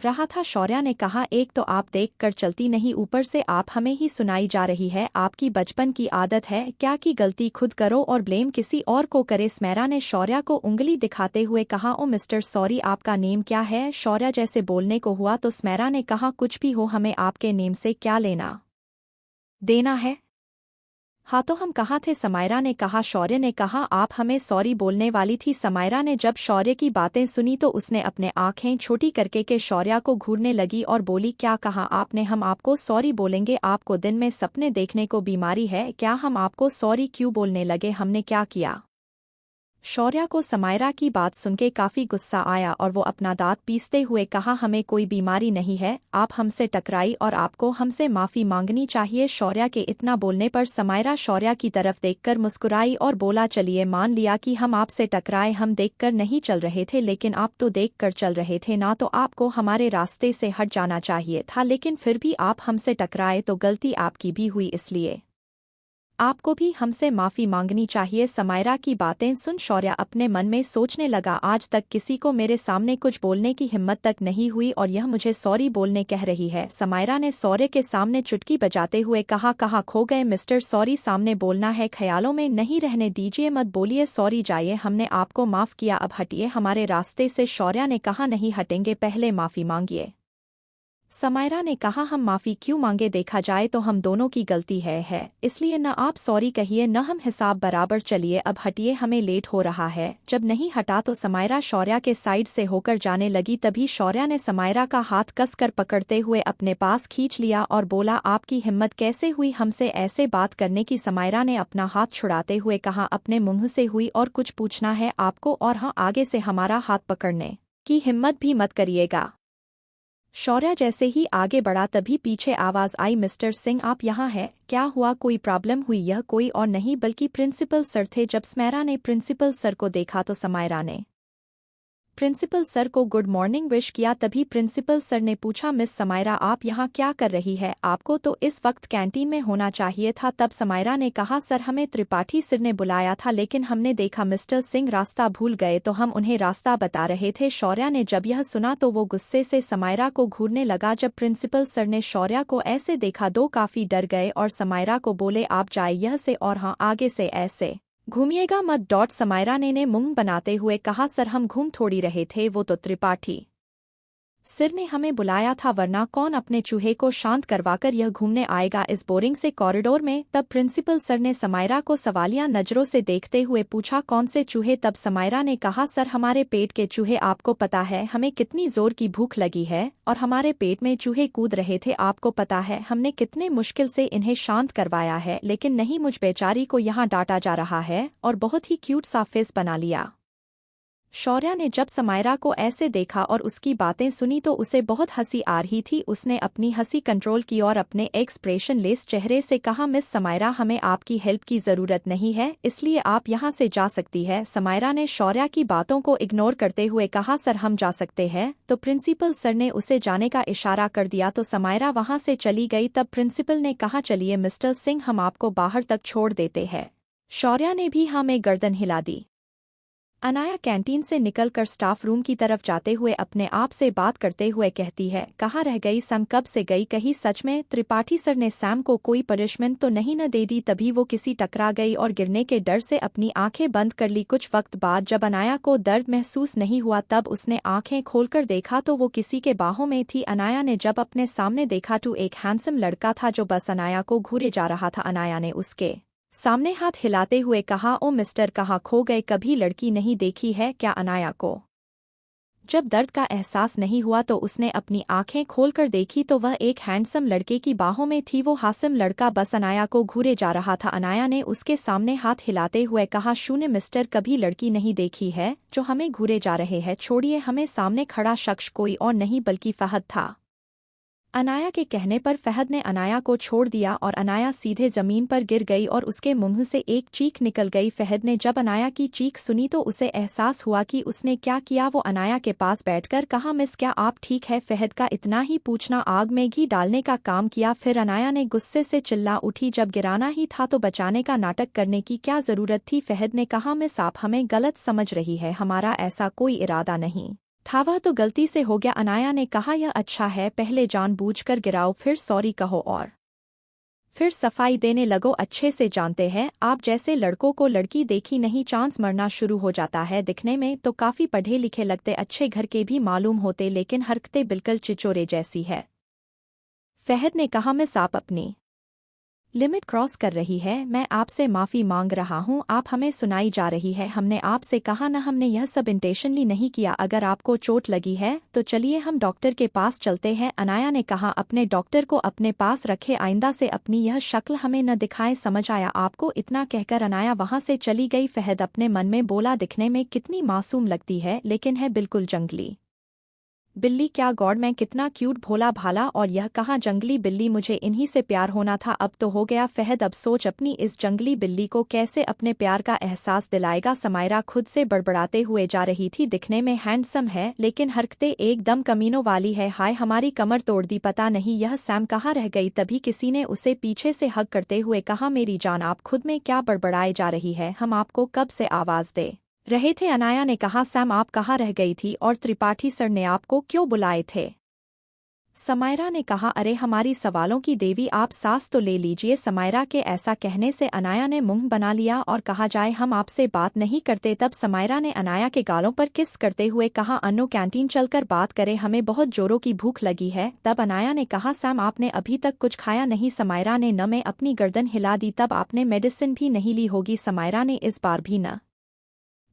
रहा था। शौर्या ने कहा, एक तो आप देख कर चलती नहीं, ऊपर से आप हमें ही सुनाई जा रही है, आपकी बचपन की आदत है क्या कि गलती खुद करो और ब्लेम किसी और को करे। स्मैरा ने शौर्या को उंगली दिखाते हुए कहा, ओ मिस्टर सॉरी आपका नेम क्या है। शौर्या जैसे बोलने को हुआ तो स्मैरा ने कहा, कुछ भी हो हमें आपके नेम से क्या लेना देना है। हाँ तो हम कहाँ थे, समायरा ने कहा। शौर्य ने कहा, आप हमें सॉरी बोलने वाली थी। समायरा ने जब शौर्य की बातें सुनी तो उसने अपने आंखें छोटी करके के शौर्या को घूरने लगी और बोली, क्या कहा आपने, हम आपको सॉरी बोलेंगे, आपको दिन में सपने देखने को बीमारी है क्या, हम आपको सॉरी क्यों बोलने लगे, हमने क्या किया। शौर्या को समायरा की बात सुनके काफी गुस्सा आया और वो अपना दांत पीसते हुए कहा, हमें कोई बीमारी नहीं है, आप हमसे टकराई और आपको हमसे माफी मांगनी चाहिए। शौर्या के इतना बोलने पर समायरा शौर्या की तरफ देखकर मुस्कुराई और बोला, चलिए मान लिया कि हम आपसे टकराए, हम देखकर नहीं चल रहे थे लेकिन आप तो देखकर चल रहे थे ना, तो आपको हमारे रास्ते से हट जाना चाहिए था, लेकिन फिर भी आप हमसे टकराए तो गलती आपकी भी हुई, इसलिए आपको भी हमसे माफी मांगनी चाहिए। समायरा की बातें सुन शौर्या अपने मन में सोचने लगा, आज तक किसी को मेरे सामने कुछ बोलने की हिम्मत तक नहीं हुई और यह मुझे सॉरी बोलने कह रही है। समायरा ने शौर्य के सामने चुटकी बजाते हुए कहा, कहाँ खो गए मिस्टर, सॉरी सामने बोलना है, ख्यालों में नहीं रहने दीजिए, मत बोलिए सॉरी, जाइए, हमने आपको माफ किया, अब हटिए हमारे रास्ते से। शौर्या ने कहा, नहीं हटेंगे, पहले माफी मांगिए। समायरा ने कहा, हम माफी क्यों मांगे, देखा जाए तो हम दोनों की गलती है, इसलिए न आप सॉरी कहिए न हम हिसाब बराबर, चलिए अब हटिए हमें लेट हो रहा है। जब नहीं हटा तो समायरा शौर्या के साइड से होकर जाने लगी, तभी शौर्या ने समायरा का हाथ कसकर पकड़ते हुए अपने पास खींच लिया और बोला, आपकी हिम्मत कैसे हुई हमसे ऐसे बात करने की। समायरा ने अपना हाथ छुड़ाते हुए कहा, अपने मुंह से हुई और कुछ पूछना है आपको, और हाँ आगे से हमारा हाथ पकड़ने की हिम्मत भी मत करिएगा। शौर्या जैसे ही आगे बढ़ा तभी पीछे आवाज आई, मिस्टर सिंह आप यहाँ हैं, क्या हुआ, कोई प्रॉब्लम हुई। यह कोई और नहीं बल्कि प्रिंसिपल सर थे। जब स्मैरा ने प्रिंसिपल सर को देखा तो समायरा ने प्रिंसिपल सर को गुड मॉर्निंग विश किया। तभी प्रिंसिपल सर ने पूछा, मिस समायरा आप यहाँ क्या कर रही है, आपको तो इस वक्त कैंटीन में होना चाहिए था। तब समायरा ने कहा, सर हमें त्रिपाठी सर ने बुलाया था लेकिन हमने देखा मिस्टर सिंह रास्ता भूल गए तो हम उन्हें रास्ता बता रहे थे। शौर्या ने जब यह सुना तो वो गुस्से से समायरा को घूरने लगा। जब प्रिंसिपल सर ने शौर्या को ऐसे देखा दो काफी डर गए और समायरा को बोले, आप जाए यह से और हाँ आगे से ऐसे घूमिएगा मत। समायरा ने मुंह बनाते हुए कहा, सर हम घूम थोड़ी रहे थे, वो तो त्रिपाठी सिर ने हमें बुलाया था, वरना कौन अपने चूहे को शांत करवाकर यह घूमने आएगा इस बोरिंग से कॉरिडोर में। तब प्रिंसिपल सर ने समायरा को सवालिया नजरों से देखते हुए पूछा, कौन से चूहे? तब समायरा ने कहा, सर हमारे पेट के चूहे। आपको पता है हमें कितनी जोर की भूख लगी है और हमारे पेट में चूहे कूद रहे थे। आपको पता है हमने कितने मुश्किल से इन्हें शांत करवाया है, लेकिन नहीं, मुझ बेचारी को यहाँ डांटा जा रहा है और बहुत ही क्यूट सा फेस बना लिया। शौर्या ने जब समायरा को ऐसे देखा और उसकी बातें सुनी तो उसे बहुत हंसी आ रही थी। उसने अपनी हंसी कंट्रोल की और अपने एक्सप्रेशन लेस चेहरे से कहा, मिस समायरा, हमें आपकी हेल्प की जरूरत नहीं है, इसलिए आप यहाँ से जा सकती है। समायरा ने शौर्या की बातों को इग्नोर करते हुए कहा, सर हम जा सकते हैं। तो प्रिंसिपल सर ने उसे जाने का इशारा कर दिया तो समायरा वहाँ से चली गई। तब प्रिंसिपल ने कहा, चलिए मिस्टर सिंह, हम आपको बाहर तक छोड़ देते हैं। शौर्या ने भी हाँ में गर्दन हिला दी। अनाया कैंटीन से निकलकर स्टाफ रूम की तरफ जाते हुए अपने आप से बात करते हुए कहती है, कहाँ रह गई सैम, कब से गई कहीं? सच में त्रिपाठी सर ने सैम को कोई पनिशमेंट तो नहीं न दे दी? तभी वो किसी टकरा गई और गिरने के डर से अपनी आंखें बंद कर ली। कुछ वक्त बाद जब अनाया को दर्द महसूस नहीं हुआ तब उसने आंखें खोलकर देखा तो वो किसी के बाहों में थी। अनाया ने जब अपने सामने देखा तो एक हैंडसम लड़का था जो बस अनाया को घूरे जा रहा था। अनाया ने उसके सामने हाथ हिलाते हुए कहा, ओ मिस्टर, कहाँ खो गए? कभी लड़की नहीं देखी है क्या? अनाया को जब दर्द का एहसास नहीं हुआ तो उसने अपनी आंखें खोलकर देखी तो वह एक हैंडसम लड़के की बाहों में थी। वो हासिम लड़का बस अनाया को घूरे जा रहा था। अनाया ने उसके सामने हाथ हिलाते हुए कहा, शून्य मिस्टर, कभी लड़की नहीं देखी है जो हमें घूरे जा रहे हैं। छोड़िए हमें, सामने खड़ा शख्स कोई और नहीं बल्कि फहद था। अनाया के कहने पर फहद ने अनाया को छोड़ दिया और अनाया सीधे जमीन पर गिर गई और उसके मुंह से एक चीख निकल गई। फहद ने जब अनाया की चीख सुनी तो उसे एहसास हुआ कि उसने क्या किया। वो अनाया के पास बैठकर कहा, मिस, क्या आप ठीक है? फहद का इतना ही पूछना आग में घी डालने का काम किया। फिर अनाया ने गुस्से से चिल्ला उठी, जब गिराना ही था तो बचाने का नाटक करने की क्या जरूरत थी? फहद ने कहा, मिस, आप हमें गलत समझ रही है, हमारा ऐसा कोई इरादा नहीं था, वह तो गलती से हो गया। अनाया ने कहा, यह अच्छा है, पहले जानबूझकर गिराओ, फिर सॉरी कहो और फिर सफाई देने लगो। अच्छे से जानते हैं आप जैसे लड़कों को लड़की देखी नहीं चांस मरना शुरू हो जाता है। दिखने में तो काफी पढ़े लिखे लगते, अच्छे घर के भी मालूम होते, लेकिन हरकतें बिल्कुल चिचोरे जैसी है। फहद ने कहा, मिस, आप अपनी लिमिट क्रॉस कर रही है, मैं आपसे माफी मांग रहा हूँ। आप हमें सुनाई जा रही है, हमने आपसे कहा न, हमने यह सब इंटेंशनली नहीं किया। अगर आपको चोट लगी है तो चलिए हम डॉक्टर के पास चलते हैं। अनाया ने कहा, अपने डॉक्टर को अपने पास रखे, आइंदा से अपनी यह शक्ल हमें न दिखाएं, समझ आया आपको? इतना कहकर अनाया वहां से चली गई। फहद अपने मन में बोला, दिखने में कितनी मासूम लगती है लेकिन है बिल्कुल जंगली बिल्ली। क्या गॉड, मैं कितना क्यूट, भोला भाला, और यह कहाँ जंगली बिल्ली? मुझे इन्हीं से प्यार होना था, अब तो हो गया। फहद अब सोच अपनी इस जंगली बिल्ली को कैसे अपने प्यार का एहसास दिलाएगा। समायरा खुद से बड़बड़ाते हुए जा रही थी, दिखने में हैंडसम है लेकिन हरकतें एकदम कमीनों वाली है। हाय, हमारी कमर तोड़ दी, पता नहीं यह सैम कहाँ रह गई। तभी किसी ने उसे पीछे से हग करते हुए कहा, मेरी जान, आप खुद में क्या बड़बड़ाए जा रही है, हम आपको कब से आवाज दे रहे थे। अनाया ने कहा, सैम आप कहाँ रह गई थी और त्रिपाठी सर ने आपको क्यों बुलाए थे? समायरा ने कहा, अरे हमारी सवालों की देवी, आप सांस तो ले लीजिए। समायरा के ऐसा कहने से अनाया ने मुंह बना लिया और कहा, जाए, हम आपसे बात नहीं करते। तब समायरा ने अनाया के गालों पर किस करते हुए कहा, अन्नो कैंटीन चलकर बात करें, हमें बहुत जोरों की भूख लगी है। तब अनाया ने कहा, सैम आपने अभी तक कुछ खाया नहीं? समायरा ने न में अपनी गर्दन हिला दी। तब आपने मेडिसिन भी नहीं ली होगी? समायरा ने इस बार भी न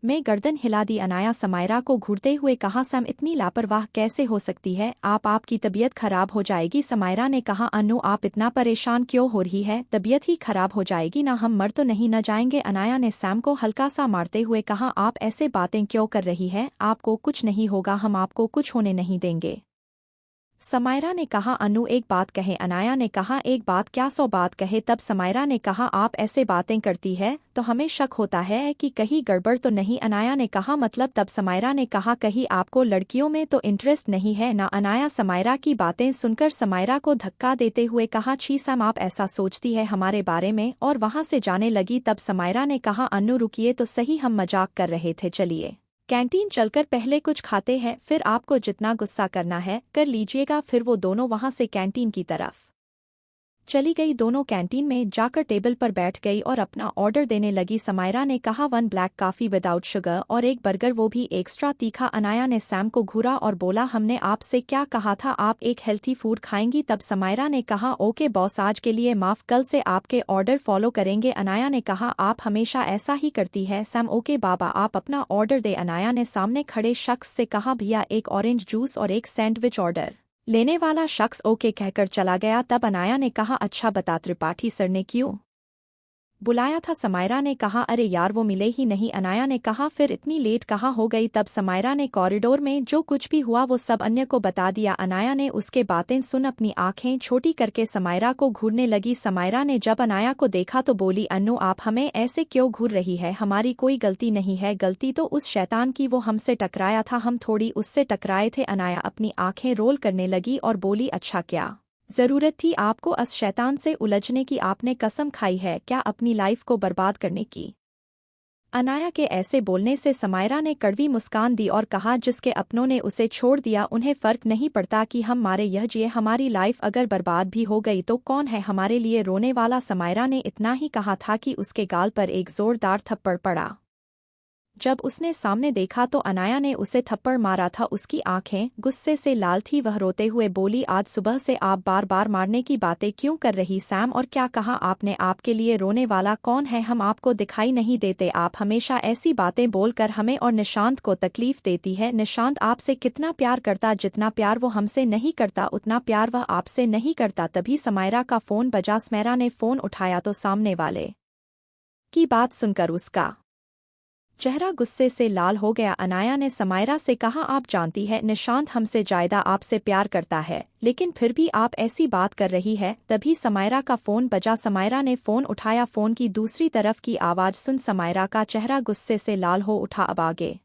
मैं गर्दन हिला दी। अनाया समायरा को घूरते हुए कहा, सैम इतनी लापरवाह कैसे हो सकती है? आपकी तबीयत खराब हो जाएगी। समायरा ने कहा, अनु आप इतना परेशान क्यों हो रही है? तबीयत ही खराब हो जाएगी ना, हम मर तो नहीं न जाएंगे? अनाया ने सैम को हल्का सा मारते हुए कहा, आप ऐसे बातें क्यों कर रही है? आपको कुछ नहीं होगा, हम आपको कुछ होने नहीं देंगे। समायरा ने कहा, अनु एक बात कहे। अनाया ने कहा, एक बात क्या, 100 बात कहे। तब समायरा ने कहा, आप ऐसे बातें करती है तो हमें शक होता है कि कहीं गड़बड़ तो नहीं? अनाया ने कहा, मतलब? तब समायरा ने कहा, कहीं आपको लड़कियों में तो इंटरेस्ट नहीं है ना? अनाया समायरा की बातें सुनकर समायरा को धक्का देते हुए कहा, छी सैम आप ऐसा सोचती है हमारे बारे में, और वहां से जाने लगी। तब समायरा ने कहा, अनु रुकिए तो सही, हम मजाक कर रहे थे, चलिए कैंटीन चलकर पहले कुछ खाते हैं, फिर आपको जितना गुस्सा करना है कर लीजिएगा। फिर वो दोनों वहां से कैंटीन की तरफ चली गई। दोनों कैंटीन में जाकर टेबल पर बैठ गई और अपना ऑर्डर देने लगी। समायरा ने कहा 1 ब्लैक कॉफी विदाउट शुगर और 1 बर्गर, वो भी एक्स्ट्रा तीखा। अनाया ने सैम को घूरा और बोला हमने आपसे क्या कहा था, आप एक हेल्थी फूड खाएंगी। तब समायरा ने कहा ओके बॉस, आज के लिए माफ, कल से आपके ऑर्डर फॉलो करेंगे। अनाया ने कहा आप हमेशा ऐसा ही करती है। सैम ओके बाबा, आप अपना ऑर्डर दे। अनाया ने सामने खड़े शख्स से कहा भैया एक ऑरेंज जूस और एक सैंडविच ऑर्डर। लेने वाला शख्स ओके कहकर चला गया। तब अनाया ने कहा अच्छा बता त्रिपाठी सर ने क्यों बुलाया था। समायरा ने कहा अरे यार वो मिले ही नहीं। अनाया ने कहा फिर इतनी लेट कहाँ हो गई। तब समायरा ने कॉरिडोर में जो कुछ भी हुआ वो सब अन्य को बता दिया। अनाया ने उसके बातें सुन अपनी आंखें छोटी करके समायरा को घूरने लगी। समायरा ने जब अनाया को देखा तो बोली अन्नू आप हमें ऐसे क्यों घूर रही है, हमारी कोई गलती नहीं है। गलती तो उस शैतान की, वो हमसे टकराया था, हम थोड़ी उससे टकराए थे। अनाया अपनी आंखें रोल करने लगी और बोली अच्छा क्या जरूरत थी आपको उस शैतान से उलझने की, आपने कसम खाई है क्या अपनी लाइफ को बर्बाद करने की। अनाया के ऐसे बोलने से समायरा ने कड़वी मुस्कान दी और कहा जिसके अपनों ने उसे छोड़ दिया उन्हें फर्क नहीं पड़ता कि हम मारे यह जिए, हमारी लाइफ अगर बर्बाद भी हो गई तो कौन है हमारे लिए रोने वाला। समायरा ने इतना ही कहा था कि उसके गाल पर एक जोरदार थप्पड़ पड़ा। जब उसने सामने देखा तो अनाया ने उसे थप्पड़ मारा था। उसकी आंखें गुस्से से लाल थी। वह रोते हुए बोली आज सुबह से आप बार बार मारने की बातें क्यों कर रही सैम, और क्या कहा आपने, आपके लिए रोने वाला कौन है, हम आपको दिखाई नहीं देते, आप हमेशा ऐसी बातें बोलकर हमें और निशांत को तकलीफ देती है। निशांत आपसे कितना प्यार करता, जितना प्यार वो हमसे नहीं करता उतना प्यार वह आपसे नहीं करता। तभी समायरा का फोन बजा। समायरा ने फोन उठाया तो सामने वाले की बात सुनकर उसका चेहरा गुस्से से लाल हो गया। अनाया ने समायरा से कहा आप जानती है निशांत हमसे ज्यादा आपसे प्यार करता है, लेकिन फिर भी आप ऐसी बात कर रही है। तभी समायरा का फोन बजा। समायरा ने फोन उठाया। फोन की दूसरी तरफ की आवाज सुन समायरा का चेहरा गुस्से से लाल हो उठा। अब आगे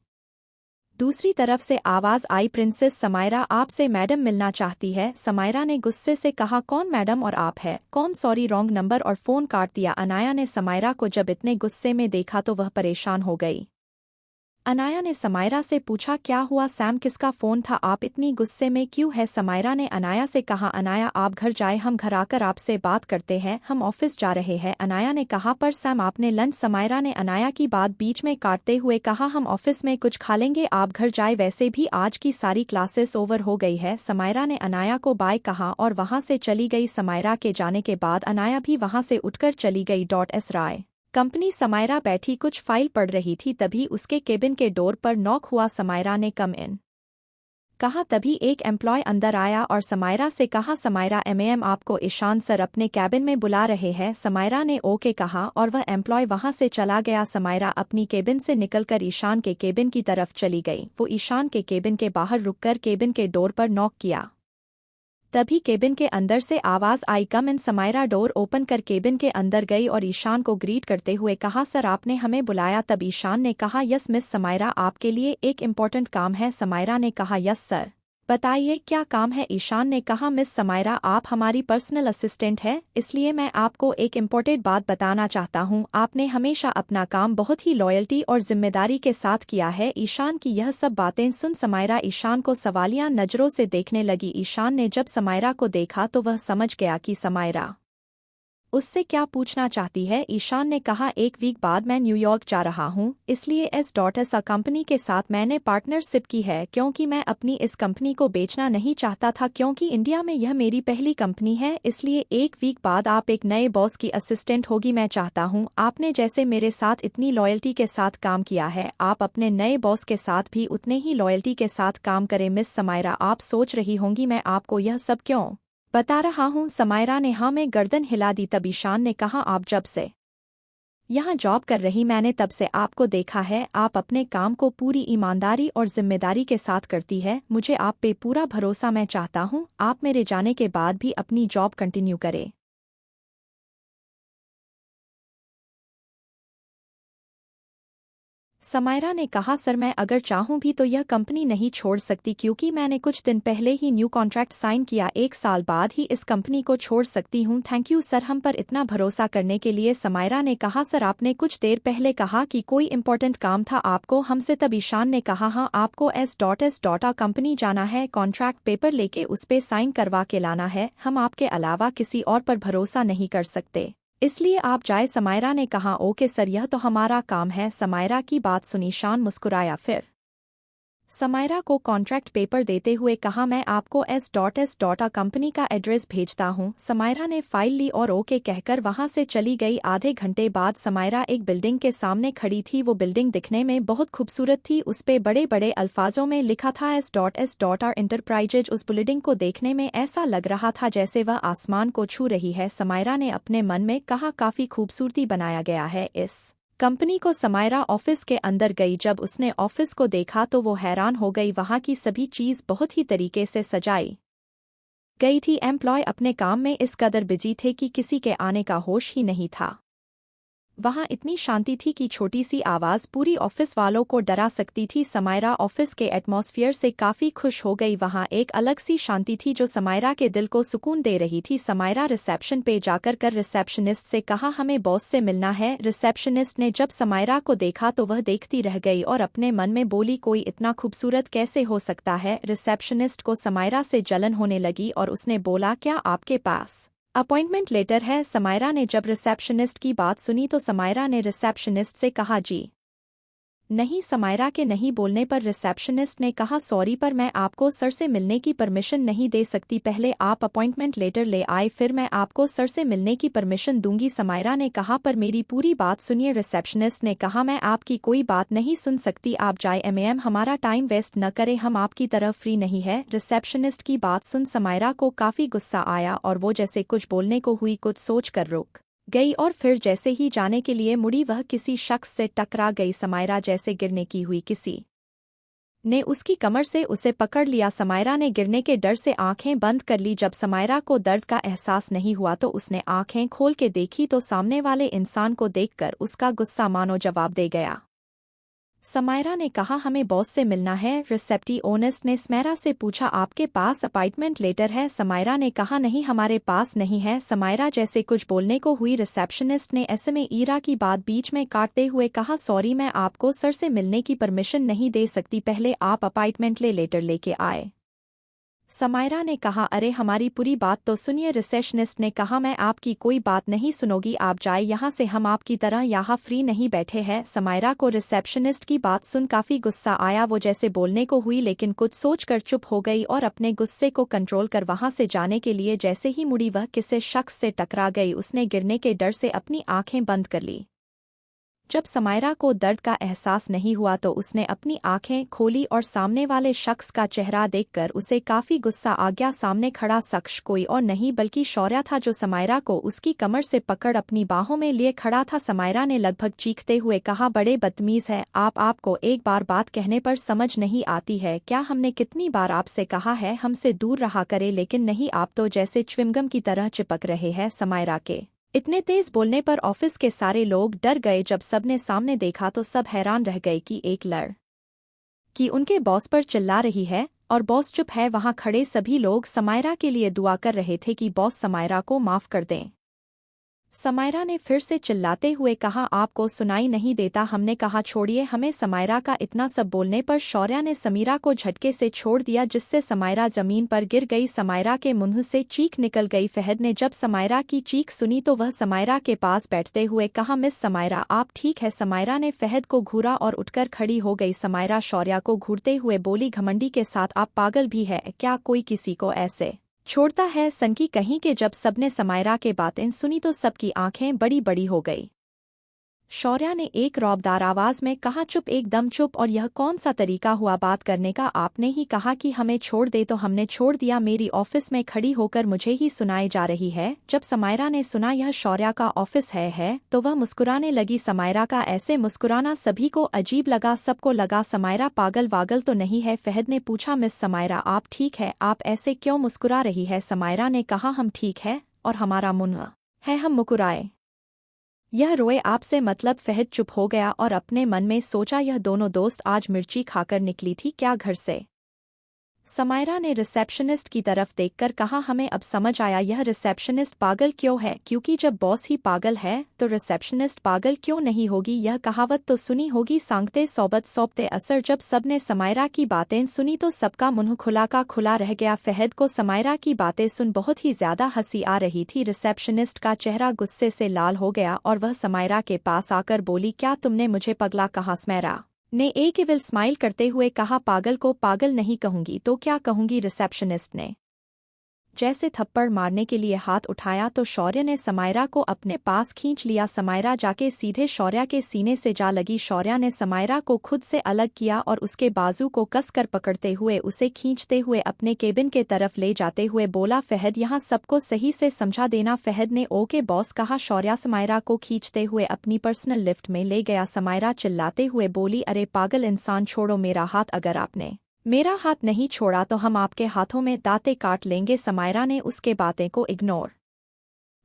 दूसरी तरफ से आवाज आई प्रिंसेस समायरा आपसे मैडम मिलना चाहती है। समायरा ने गुस्से से कहा कौन मैडम और आप है कौन, सॉरी रॉन्ग नंबर, और फोन काट दिया। अनाया ने समायरा को जब इतने गुस्से में देखा तो वह परेशान हो गई। अनाया ने समायरा से पूछा क्या हुआ सैम, किसका फोन था, आप इतनी गुस्से में क्यों है। समायरा ने अनाया से कहा अनाया आप घर जाए, हम घर आकर आपसे बात करते हैं, हम ऑफिस जा रहे हैं। अनाया ने कहा पर सैम आपने लंच। समायरा ने अनाया की बात बीच में काटते हुए कहा हम ऑफिस में कुछ खा लेंगे, आप घर जाए, वैसे भी आज की सारी क्लासेस ओवर हो गई है। समायरा ने अनाया को बाय कहा और वहां से चली गई। समायरा के जाने के बाद अनाया भी वहां से उठकर चली गई। एस राय कंपनी। समायरा बैठी कुछ फाइल पढ़ रही थी, तभी उसके केबिन के डोर पर नॉक हुआ। समायरा ने कम इन कहा। तभी एक एम्प्लॉय अंदर आया और समायरा से कहा समायरा मैम आपको ईशान सर अपने कैबिन में बुला रहे हैं। समायरा ने ओके कहा और वह एम्प्लॉय वहां से चला गया। समायरा अपनी केबिन से निकलकर ईशान के केबिन की तरफ चली गई। वो ईशान के केबिन के बाहर रुककर केबिन के डोर पर नॉक किया। तभी केबिन के अंदर से आवाज आई कम इन। समायरा डोर ओपन कर केबिन के अंदर गई और ईशान को ग्रीट करते हुए कहा सर आपने हमें बुलाया। तब ईशान ने कहा यस मिस समायरा, आपके लिए एक इम्पोर्टेंट काम है। समायरा ने कहा यस सर, बताइए क्या काम है। ईशान ने कहा मिस समायरा आप हमारी पर्सनल असिस्टेंट है, इसलिए मैं आपको एक इम्पोर्टेंट बात बताना चाहता हूँ, आपने हमेशा अपना काम बहुत ही लॉयल्टी और जिम्मेदारी के साथ किया है। ईशान की यह सब बातें सुन समायरा ईशान को सवालिया नजरों से देखने लगी। ईशान ने जब समायरा को देखा तो वह समझ गया कि समायरा उससे क्या पूछना चाहती है। ईशान ने कहा एक वीक बाद मैं न्यूयॉर्क जा रहा हूँ, इसलिए एस कंपनी के साथ मैंने पार्टनरशिप की है, क्योंकि मैं अपनी इस कंपनी को बेचना नहीं चाहता था, क्योंकि इंडिया में यह मेरी पहली कंपनी है। इसलिए एक वीक बाद आप एक नए बॉस की असिस्टेंट होगी। मैं चाहता हूँ आपने जैसे मेरे साथ इतनी लॉयल्टी के साथ काम किया है, आप अपने नए बॉस के साथ भी उतने ही लॉयल्टी के साथ काम करें। मिस समायरा आप सोच रही होंगी मैं आपको यह सब क्यों बता रहा हूँ। समायरा ने हाँ में गर्दन हिला दी। तब ईशान ने कहा आप जब से यहाँ जॉब कर रही मैंने तब से आपको देखा है, आप अपने काम को पूरी ईमानदारी और जिम्मेदारी के साथ करती है, मुझे आप पे पूरा भरोसा। मैं चाहता हूँ आप मेरे जाने के बाद भी अपनी जॉब कंटिन्यू करें। समायरा ने कहा सर मैं अगर चाहूं भी तो यह कंपनी नहीं छोड़ सकती क्योंकि मैंने कुछ दिन पहले ही न्यू कॉन्ट्रैक्ट साइन किया, 1 साल बाद ही इस कंपनी को छोड़ सकती हूं। थैंक यू सर हम पर इतना भरोसा करने के लिए। समायरा ने कहा सर आपने कुछ देर पहले कहा कि कोई इम्पोर्टेंट काम था आपको हमसे, तब ईशान ने कहा हाँ आपको S.S. कंपनी जाना है, कॉन्ट्रैक्ट पेपर लेके उस पे साइन करवा के लाना है, हम आपके अलावा किसी और पर भरोसा नहीं कर सकते इसलिए आप जाए। समायरा ने कहा ओके सर यह तो हमारा काम है। समायरा की बात सुनी ईशान मुस्कुराया, फिर समायरा को कॉन्ट्रैक्ट पेपर देते हुए कहा मैं आपको S.S. कंपनी का एड्रेस भेजता हूं। समायरा ने फाइल ली और ओके कहकर वहां से चली गई। आधे घंटे बाद समायरा एक बिल्डिंग के सामने खड़ी थी। वो बिल्डिंग दिखने में बहुत खूबसूरत थी, उस पे बड़े बड़े अल्फाजों में लिखा था S.S. एंटरप्राइजेज। उस बिल्डिंग को देखने में ऐसा लग रहा था जैसे वह आसमान को छू रही है। समायरा ने अपने मन में कहा काफी खूबसूरती बनाया गया है इस कंपनी को। समायरा ऑफिस के अंदर गई, जब उसने ऑफिस को देखा तो वो हैरान हो गई, वहां की सभी चीज बहुत ही तरीके से सजाई गई थी। एम्प्लॉय अपने काम में इस कदर बिजी थे कि किसी के आने का होश ही नहीं था। वहां इतनी शांति थी कि छोटी सी आवाज पूरी ऑफिस वालों को डरा सकती थी। समायरा ऑफिस के एटमॉस्फेयर से काफी खुश हो गई, वहां एक अलग सी शांति थी जो समायरा के दिल को सुकून दे रही थी। समायरा रिसेप्शन पे जाकर रिसेप्शनिस्ट से कहा हमें बॉस से मिलना है। रिसेप्शनिस्ट ने जब समायरा को देखा तो वह देखती रह गई और अपने मन में बोली कोई इतना खूबसूरत कैसे हो सकता है। रिसेप्शनिस्ट को समायरा से जलन होने लगी और उसने बोला क्या आपके पास अपॉइंटमेंट लेटर है। समायरा ने जब रिसेप्शनिस्ट की बात सुनी तो समायरा ने रिसेप्शनिस्ट से कहा जी नहीं। समायरा के नहीं बोलने पर रिसेप्शनिस्ट ने कहा सॉरी पर मैं आपको सर से मिलने की परमिशन नहीं दे सकती, पहले आप अपॉइंटमेंट लेटर ले आए फिर मैं आपको सर से मिलने की परमिशन दूंगी। समायरा ने कहा पर मेरी पूरी बात सुनिए। रिसेप्शनिस्ट ने कहा मैं आपकी कोई बात नहीं सुन सकती, आप जाए। मैम हमारा टाइम वेस्ट न करें, हम आपकी तरफ फ्री नहीं है। रिसेप्शनिस्ट की बात सुन समायरा को काफी गुस्सा आया और वो जैसे कुछ बोलने को हुई कुछ सोच कर रुक गई और फिर जैसे ही जाने के लिए मुड़ी वह किसी शख्स से टकरा गई। समायरा जैसे गिरने की हुई, किसी ने उसकी कमर से उसे पकड़ लिया। समायरा ने गिरने के डर से आंखें बंद कर ली। जब समायरा को दर्द का एहसास नहीं हुआ तो उसने आंखें खोल के देखी तो सामने वाले इंसान को देखकर उसका गुस्सा मानो जवाब दे गया। समायरा ने कहा हमें बॉस से मिलना है। रिसेप्शनिस्ट ने समायरा से पूछा आपके पास अपॉइंटमेंट लेटर है। समायरा ने कहा नहीं हमारे पास नहीं है। समायरा जैसे कुछ बोलने को हुई, रिसेप्शनिस्ट ने ऐसे में ईरा की बात बीच में काटते हुए कहा सॉरी मैं आपको सर से मिलने की परमिशन नहीं दे सकती, पहले आप अपॉइंटमेंट लेटर लेके आए। समायरा ने कहा अरे हमारी पूरी बात तो सुनिए। रिसेप्शनिस्ट ने कहा मैं आपकी कोई बात नहीं सुनोगी, आप जाए यहाँ से, हम आपकी तरह यहाँ फ्री नहीं बैठे हैं। समायरा को रिसेप्शनिस्ट की बात सुन काफी गुस्सा आया, वो जैसे बोलने को हुई लेकिन कुछ सोचकर चुप हो गई और अपने गुस्से को कंट्रोल कर वहां से जाने के लिए जैसे ही मुड़ी वह किसी शख्स से टकरा गई। उसने गिरने के डर से अपनी आंखें बंद कर ली। जब समायरा को दर्द का एहसास नहीं हुआ तो उसने अपनी आंखें खोली और सामने वाले शख्स का चेहरा देखकर उसे काफी गुस्सा आ गया। सामने खड़ा शख्स कोई और नहीं बल्कि शौर्य था जो समायरा को उसकी कमर से पकड़ अपनी बाहों में लिए खड़ा था। समायरा ने लगभग चीखते हुए कहा बड़े बदतमीज है आपको एक बार बात कहने पर समझ नहीं आती है क्या? हमने कितनी बार आपसे कहा है हमसे दूर रहा करे, लेकिन नहीं, आप तो जैसे च्युइंगम की तरह चिपक रहे हैं। समायरा के इतने तेज बोलने पर ऑफिस के सारे लोग डर गए। जब सबने सामने देखा तो सब हैरान रह गए कि एक लड़की उनके बॉस पर चिल्ला रही है और बॉस चुप है। वहां खड़े सभी लोग समायरा के लिए दुआ कर रहे थे कि बॉस समायरा को माफ कर दें। समायरा ने फिर से चिल्लाते हुए कहा आपको सुनाई नहीं देता, हमने कहा छोड़िए हमें। समायरा का इतना सब बोलने पर शौर्य ने समीरा को झटके से छोड़ दिया जिससे समायरा जमीन पर गिर गई। समायरा के मुंह से चीख निकल गई। फहद ने जब समायरा की चीख सुनी तो वह समायरा के पास बैठते हुए कहा मिस समायरा आप ठीक है? समायरा ने फहद को घूरा और उठकर खड़ी हो गई। समायरा शौर्य को घूरते हुए बोली घमंडी के साथ आप पागल भी है क्या? कोई किसी को ऐसे छोड़ता है? सनकी कहीं के। जब सबने समायरा के बातें सुनी तो सबकी आंखें बड़ी बड़ी हो गई। शौर्य ने एक रौबदार आवाज में कहा चुप, एकदम चुप। और यह कौन सा तरीका हुआ बात करने का? आपने ही कहा कि हमें छोड़ दे तो हमने छोड़ दिया। मेरी ऑफिस में खड़ी होकर मुझे ही सुनाई जा रही है। जब समायरा ने सुना यह शौर्य का ऑफिस है तो वह मुस्कुराने लगी। समायरा का ऐसे मुस्कुराना सभी को अजीब लगा। सबको लगा समायरा पागल वागल तो नहीं है। फहद ने पूछा मिस समायरा आप ठीक है? आप ऐसे क्यों मुस्कुरा रही है? समायरा ने कहा हम ठीक है और हमारा मुन्ना है, हम मुस्कुराए यह रोए आपसे मतलब। फहद चुप हो गया और अपने मन में सोचा यह दोनों दोस्त आज मिर्ची खाकर निकली थी क्या घर से। समायरा ने रिसेप्शनिस्ट की तरफ देखकर कहा हमें अब समझ आया यह रिसेप्शनिस्ट पागल क्यों है, क्योंकि जब बॉस ही पागल है तो रिसेप्शनिस्ट पागल क्यों नहीं होगी। यह कहावत तो सुनी होगी, सांगते सोबत सौंपते असर। जब सबने समायरा की बातें सुनी तो सबका मुंह खुला का खुला रह गया। फहद को समायरा की बातें सुन बहुत ही ज्यादा हंसी आ रही थी। रिसेप्शनिस्ट का चेहरा गुस्से से लाल हो गया और वह समायरा के पास आकर बोली क्या तुमने मुझे पगला कहा। समायरा ने एक इविल स्माइल करते हुए कहा पागल को पागल नहीं कहूंगी तो क्या कहूंगी। रिसेप्शनिस्ट ने जैसे थप्पड़ मारने के लिए हाथ उठाया तो शौर्य ने समायरा को अपने पास खींच लिया। समायरा जाके सीधे शौर्य के सीने से जा लगी। शौर्य ने समायरा को खुद से अलग किया और उसके बाजू को कसकर पकड़ते हुए उसे खींचते हुए अपने केबिन के तरफ ले जाते हुए बोला फहद यहाँ सबको सही से समझा देना। फहद ने ओके बॉस कहा। शौर्य समायरा को खींचते हुए अपनी पर्सनल लिफ्ट में ले गया। समायरा चिल्लाते हुए बोली अरे पागल इंसान छोड़ो मेरा हाथ, अगर आपने मेरा हाथ नहीं छोड़ा तो हम आपके हाथों में दांतें काट लेंगे। समायरा ने उसके बातें को इग्नोर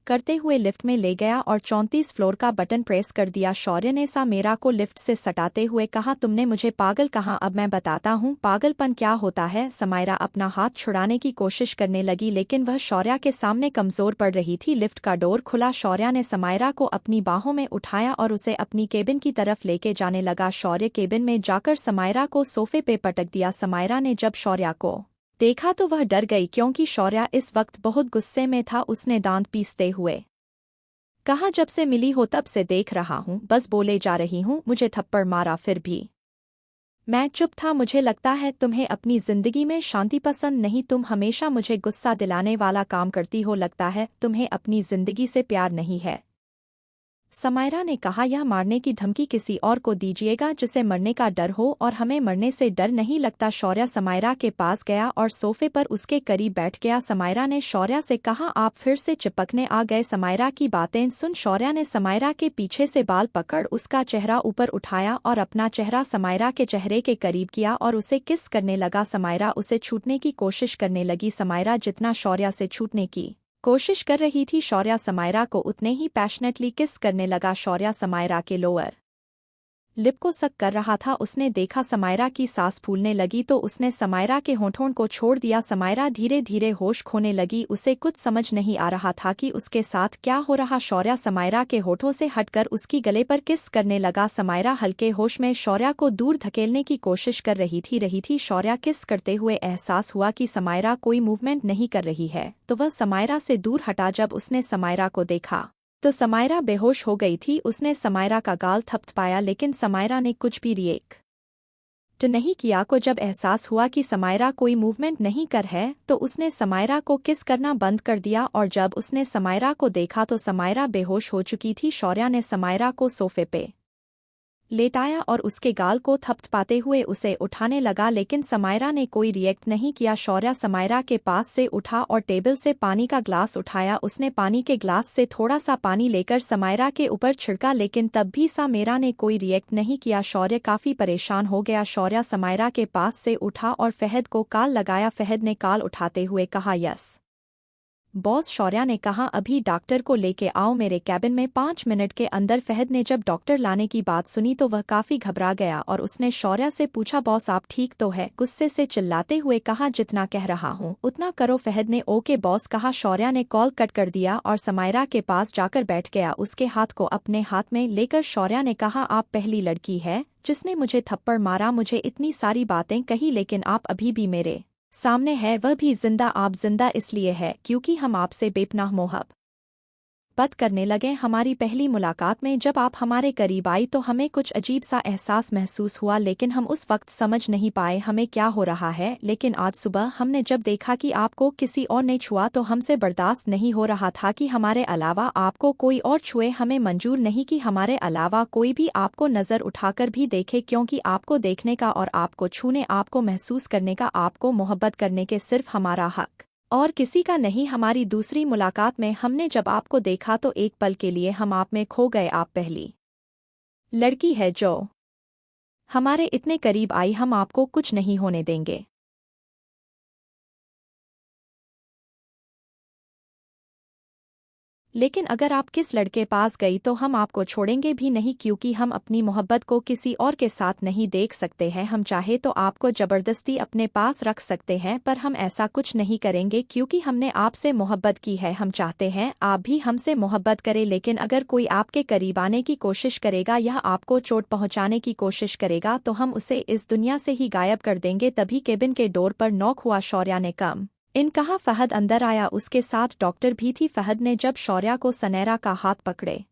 करते हुए लिफ्ट में ले गया और 34 फ्लोर का बटन प्रेस कर दिया। शौर्य ने समायरा को लिफ्ट से सटाते हुए कहा तुमने मुझे पागल कहा, अब मैं बताता हूँ पागलपन क्या होता है। समायरा अपना हाथ छुड़ाने की कोशिश करने लगी लेकिन वह शौर्य के सामने कमजोर पड़ रही थी। लिफ्ट का डोर खुला। शौर्य ने समायरा को अपनी बाहों में उठाया और उसे अपनी केबिन की तरफ लेके जाने लगा। शौर्य केबिन में जाकर समायरा को सोफे पे पटक दिया। समायरा ने जब शौर्य को देखा तो वह डर गई क्योंकि शौर्य इस वक्त बहुत गुस्से में था। उसने दांत पीसते हुए कहा जब से मिली हो तब से देख रहा हूँ बस बोले जा रही हूँ, मुझे थप्पड़ मारा फिर भी मैं चुप था। मुझे लगता है तुम्हें अपनी जिंदगी में शांति पसंद नहीं, तुम हमेशा मुझे गुस्सा दिलाने वाला काम करती हो। लगता है तुम्हें अपनी जिंदगी से प्यार नहीं है। समायरा ने कहा यह मारने की धमकी किसी और को दीजिएगा जिसे मरने का डर हो, और हमें मरने से डर नहीं लगता। शौर्य समायरा के पास गया और सोफे पर उसके करीब बैठ गया। समायरा ने शौर्य से कहा आप फिर से चिपकने आ गए। समायरा की बातें सुन शौर्य ने समायरा के पीछे से बाल पकड़ उसका चेहरा ऊपर उठाया और अपना चेहरा समायरा के चेहरे के करीब किया और उसे किस करने लगा। समायरा उसे छूटने की कोशिश करने लगी। समायरा जितना शौर्य से छूटने की कोशिश कर रही थी शौर्य समायरा को उतने ही पैशनेटली किस करने लगा। शौर्य समायरा के लोअर लिप को सक कर रहा था। उसने देखा समायरा की सांस फूलने लगी तो उसने समायरा के होठों को छोड़ दिया। समायरा धीरे धीरे होश खोने लगी। उसे कुछ समझ नहीं आ रहा था कि उसके साथ क्या हो रहा। शौर्य समायरा के होठों से हटकर उसकी गले पर किस करने लगा। समायरा हल्के होश में शौर्य को दूर धकेलने की कोशिश कर रही थी। शौर्य किस करते हुए एहसास हुआ कि समायरा कोई मूवमेंट नहीं कर रही है तो वह समायरा से दूर हटा। जब उसने समायरा को देखा तो समायरा बेहोश हो गई थी। उसने समायरा का गाल थपथपाया लेकिन समायरा ने कुछ भी रिएक्ट नहीं किया। को जब एहसास हुआ कि समायरा कोई मूवमेंट नहीं कर है तो उसने समायरा को किस करना बंद कर दिया और जब उसने समायरा को देखा तो समायरा बेहोश हो चुकी थी। शौर्य ने समायरा को सोफे पे लेटाया और उसके गाल को थपथपाते हुए उसे उठाने लगा लेकिन समायरा ने कोई रिएक्ट नहीं किया। शौर्य समायरा के पास से उठा और टेबल से पानी का ग्लास उठाया। उसने पानी के ग्लास से थोड़ा सा पानी लेकर समायरा के ऊपर छिड़का लेकिन तब भी समायरा ने कोई रिएक्ट नहीं किया। शौर्य काफी परेशान हो गया। शौर्य समायरा के पास से उठा और फहद को कॉल लगाया। फहद ने कॉल उठाते हुए कहा यस बॉस। शौर्य ने कहा अभी डॉक्टर को लेके आओ मेरे कैबिन में 5 मिनट के अंदर। फहद ने जब डॉक्टर लाने की बात सुनी तो वह काफी घबरा गया और उसने शौर्य से पूछा बॉस आप ठीक तो है। गुस्से से चिल्लाते हुए कहा जितना कह रहा हूँ उतना करो। फहद ने ओके बॉस कहा। शौर्य ने कॉल कट कर दिया और समायरा के पास जाकर बैठ गया। उसके हाथ को अपने हाथ में लेकर शौर्य ने कहा आप पहली लड़की है जिसने मुझे थप्पड़ मारा, मुझे इतनी सारी बातें कही लेकिन आप अभी भी मेरे सामने है, वह भी जिंदा। आप जिंदा इसलिए है क्योंकि हम आपसे बेपनाह मोहब्बत करने लगे। हमारी पहली मुलाकात में जब आप हमारे करीब आई तो हमें कुछ अजीब सा एहसास महसूस हुआ लेकिन हम उस वक्त समझ नहीं पाए हमें क्या हो रहा है। लेकिन आज सुबह हमने जब देखा कि आपको किसी और ने छुआ तो हमसे बर्दाश्त नहीं हो रहा था कि हमारे अलावा आपको कोई और छुए। हमें मंजूर नहीं कि हमारे अलावा कोई भी आपको नजर उठाकर भी देखे क्योंकि आपको देखने का और आपको छूने, आपको महसूस करने का, आपको मोहब्बत करने के सिर्फ हमारा हक और किसी का नहीं। हमारी दूसरी मुलाकात में हमने जब आपको देखा तो एक पल के लिए हम आप में खो गए। आप पहली लड़की है जो हमारे इतने करीब आई, हम आपको कुछ नहीं होने देंगे। लेकिन अगर आप किस लड़के पास गई तो हम आपको छोड़ेंगे भी नहीं, क्योंकि हम अपनी मोहब्बत को किसी और के साथ नहीं देख सकते हैं। हम चाहे तो आपको जबरदस्ती अपने पास रख सकते हैं, पर हम ऐसा कुछ नहीं करेंगे क्योंकि हमने आपसे मोहब्बत की है। हम चाहते हैं आप भी हमसे मोहब्बत करें, लेकिन अगर कोई आपके करीब आने की कोशिश करेगा या आपको चोट पहुंचाने की कोशिश करेगा तो हम उसे इस दुनिया से ही गायब कर देंगे। तभी केबिन के डोर पर नॉक हुआ। शौर्या ने कम इन कहा। फहद अंदर आया, उसके साथ डॉक्टर भी थी। फहद ने जब शौर्या को सनैरा का हाथ पकड़े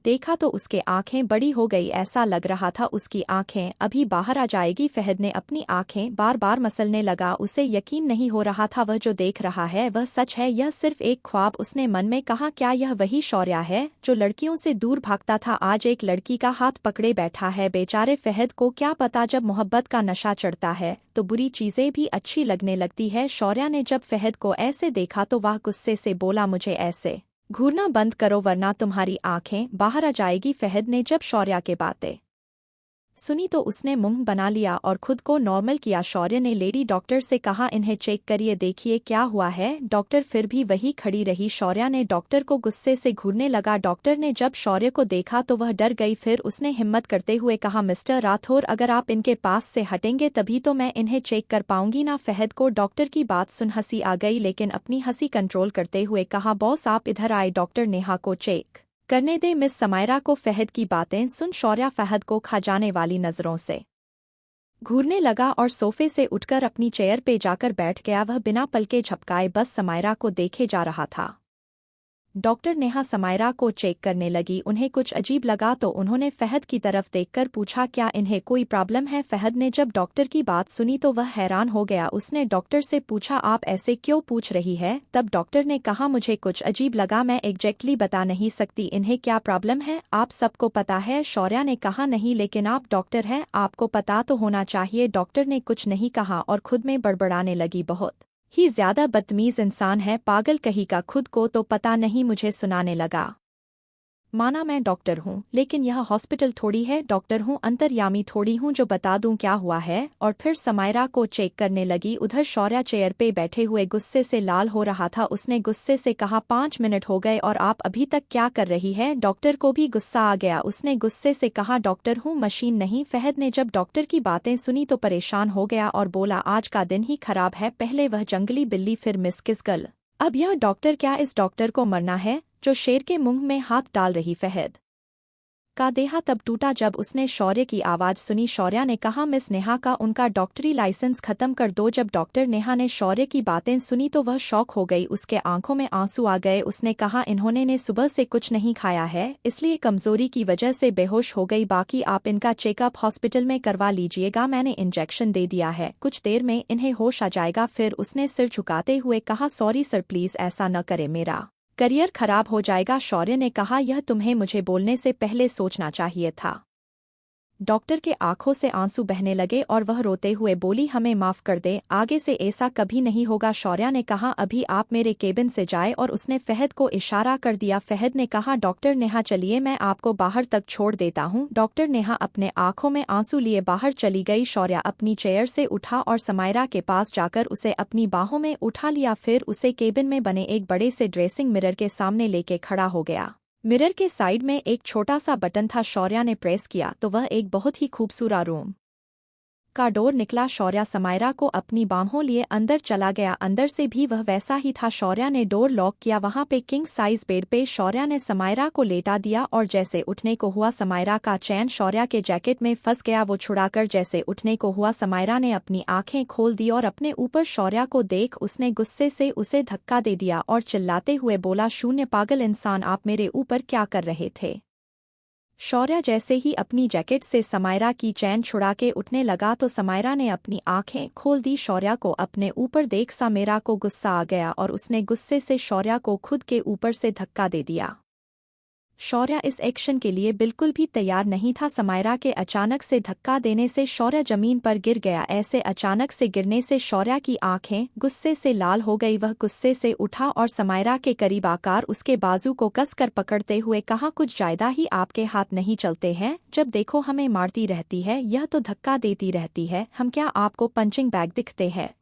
देखा तो उसके आंखें बड़ी हो गई। ऐसा लग रहा था उसकी आंखें अभी बाहर आ जाएगी। फहद ने अपनी आंखें बार बार मसलने लगा। उसे यकीन नहीं हो रहा था वह जो देख रहा है वह सच है, यह सिर्फ एक ख्वाब। उसने मन में कहा, क्या यह वही शौर्या है जो लड़कियों से दूर भागता था, आज एक लड़की का हाथ पकड़े बैठा है। बेचारे फहद को क्या पता, जब मोहब्बत का नशा चढ़ता है तो बुरी चीजें भी अच्छी लगने लगती है। शौर्या ने जब फहद को ऐसे देखा तो वह गुस्से से बोला, मुझे ऐसे घूरना बंद करो वरना तुम्हारी आंखें बाहर आ जाएगी। फहद ने जब शौर्या के बातें सुनी तो उसने मुंह बना लिया और खुद को नॉर्मल किया। शौर्य ने लेडी डॉक्टर से कहा, इन्हें चेक करिए, देखिए क्या हुआ है। डॉक्टर फिर भी वही खड़ी रही। शौर्या ने डॉक्टर को गुस्से से घूरने लगा। डॉक्टर ने जब शौर्य को देखा तो वह डर गई। फिर उसने हिम्मत करते हुए कहा, मिस्टर राठौर, अगर आप इनके पास से हटेंगे तभी तो मैं इन्हें चेक कर पाऊंगी ना। फहद को डॉक्टर की बात सुन हंसी आ गई, लेकिन अपनी हंसी कंट्रोल करते हुए कहा, बॉस आप इधर आए, डॉक्टर नेहा को चेक करने दे। मिस समायरा को फहद की बातें सुन शौर्या फहद को खा जाने वाली नजरों से घूरने लगा और सोफे से उठकर अपनी चेयर पे जाकर बैठ गया। वह बिना पलके झपकाए बस समायरा को देखे जा रहा था। डॉक्टर नेहा समायरा को चेक करने लगी। उन्हें कुछ अजीब लगा तो उन्होंने फहद की तरफ देखकर पूछा, क्या इन्हें कोई प्रॉब्लम है। फहद ने जब डॉक्टर की बात सुनी तो वह हैरान हो गया। उसने डॉक्टर से पूछा, आप ऐसे क्यों पूछ रही है। तब डॉक्टर ने कहा, मुझे कुछ अजीब लगा, मैं एग्जैक्टली बता नहीं सकती इन्हें क्या प्रॉब्लम है। आप सबको पता है। शौर्या ने कहा, नहीं, लेकिन आप डॉक्टर हैं, आपको पता तो होना चाहिए। डॉक्टर ने कुछ नहीं कहा और खुद में बड़बड़ाने लगी, बहुत ही ज्यादा बदतमीज इंसान है, पागल कहीं का, खुद को तो पता नहीं मुझे सुनाने लगा। माना मैं डॉक्टर हूँ, लेकिन यह हॉस्पिटल थोड़ी है, डॉक्टर हूँ, अंतर्यामी थोड़ी हूँ जो बता दूँ क्या हुआ है। और फिर समायरा को चेक करने लगी। उधर शौर्या चेयर पे बैठे हुए गुस्से से लाल हो रहा था। उसने गुस्से से कहा, 5 मिनट हो गए और आप अभी तक क्या कर रही है। डॉक्टर को भी गुस्सा आ गया। उसने गुस्से से कहा, डॉक्टर हूँ, मशीन नहीं। फहद ने जब डॉक्टर की बातें सुनी तो परेशान हो गया और बोला, आज का दिन ही खराब है, पहले वह जंगली बिल्ली, फिर मिस किसगल, अब यह डॉक्टर, क्या इस डॉक्टर को मरना है जो शेर के मुंह में हाथ डाल रही। फहद का देहा तब टूटा जब उसने शौर्य की आवाज सुनी। शौर्या ने कहा, मिस नेहा का उनका डॉक्टरी लाइसेंस खत्म कर दो। जब डॉक्टर नेहा ने शौर्य की बातें सुनी तो वह शॉक हो गई। उसके आंखों में आंसू आ गए। उसने कहा, इन्होंने ने सुबह से कुछ नहीं खाया है, इसलिए कमजोरी की वजह से बेहोश हो गई। बाकी आप इनका चेकअप हॉस्पिटल में करवा लीजिएगा, मैंने इंजेक्शन दे दिया है, कुछ देर में इन्हें होश आ जाएगा। फिर उसने सिर झुकाते हुए कहा, सॉरी सर, प्लीज ऐसा न करे, मेरा करियर खराब हो जाएगा। शौर्य ने कहा, यह तुम्हें मुझे बोलने से पहले सोचना चाहिए था। डॉक्टर के आंखों से आंसू बहने लगे और वह रोते हुए बोली, हमें माफ कर दे, आगे से ऐसा कभी नहीं होगा। शौर्या ने कहा, अभी आप मेरे केबिन से जाए, और उसने फहद को इशारा कर दिया। फहद ने कहा, डॉक्टर नेहा चलिए, मैं आपको बाहर तक छोड़ देता हूँ। डॉक्टर नेहा अपने आंखों में आंसू लिए बाहर चली गई। शौर्या अपनी चेयर से उठा और समायरा के पास जाकर उसे अपनी बाहों में उठा लिया। फिर उसे केबिन में बने एक बड़े से ड्रेसिंग मिरर के सामने लेके खड़ा हो गया। मिरर के साइड में एक छोटा सा बटन था। शौर्या ने प्रेस किया तो वह एक बहुत ही खूबसूरत रूम का डोर निकला। शौर्या समायरा को अपनी बाहों लिए अंदर चला गया। अंदर से भी वह वैसा ही था। शौर्या ने डोर लॉक किया। वहां पे किंग साइज बेड पे शौर्या ने समायरा को लेटा दिया और जैसे उठने को हुआ समायरा का चैन शौर्या के जैकेट में फंस गया। वो छुड़ाकर जैसे उठने को हुआ समायरा ने अपनी आंखें खोल दी और अपने ऊपर शौर्या को देख उसने गुस्से से उसे धक्का दे दिया और चिल्लाते हुए बोला, शून्य, पागल इंसान, आप मेरे ऊपर क्या कर रहे थे। शौर्या जैसे ही अपनी जैकेट से समायरा की चैन छुड़ा के उठने लगा तो समायरा ने अपनी आंखें खोल दी। शौर्या को अपने ऊपर देख समायरा को गुस्सा आ गया और उसने गुस्से से शौर्या को खुद के ऊपर से धक्का दे दिया। शौर्या इस एक्शन के लिए बिल्कुल भी तैयार नहीं था। समायरा के अचानक से धक्का देने से शौर्या जमीन पर गिर गया। ऐसे अचानक से गिरने से शौर्या की आंखें गुस्से से लाल हो गई। वह गुस्से से उठा और समायरा के करीब आकर उसके बाजू को कसकर पकड़ते हुए कहा, कुछ ज्यादा ही आपके हाथ नहीं चलते हैं, जब देखो हमें मारती रहती है, यह तो धक्का देती रहती है, हम क्या आपको पंचिंग बैग दिखते हैं।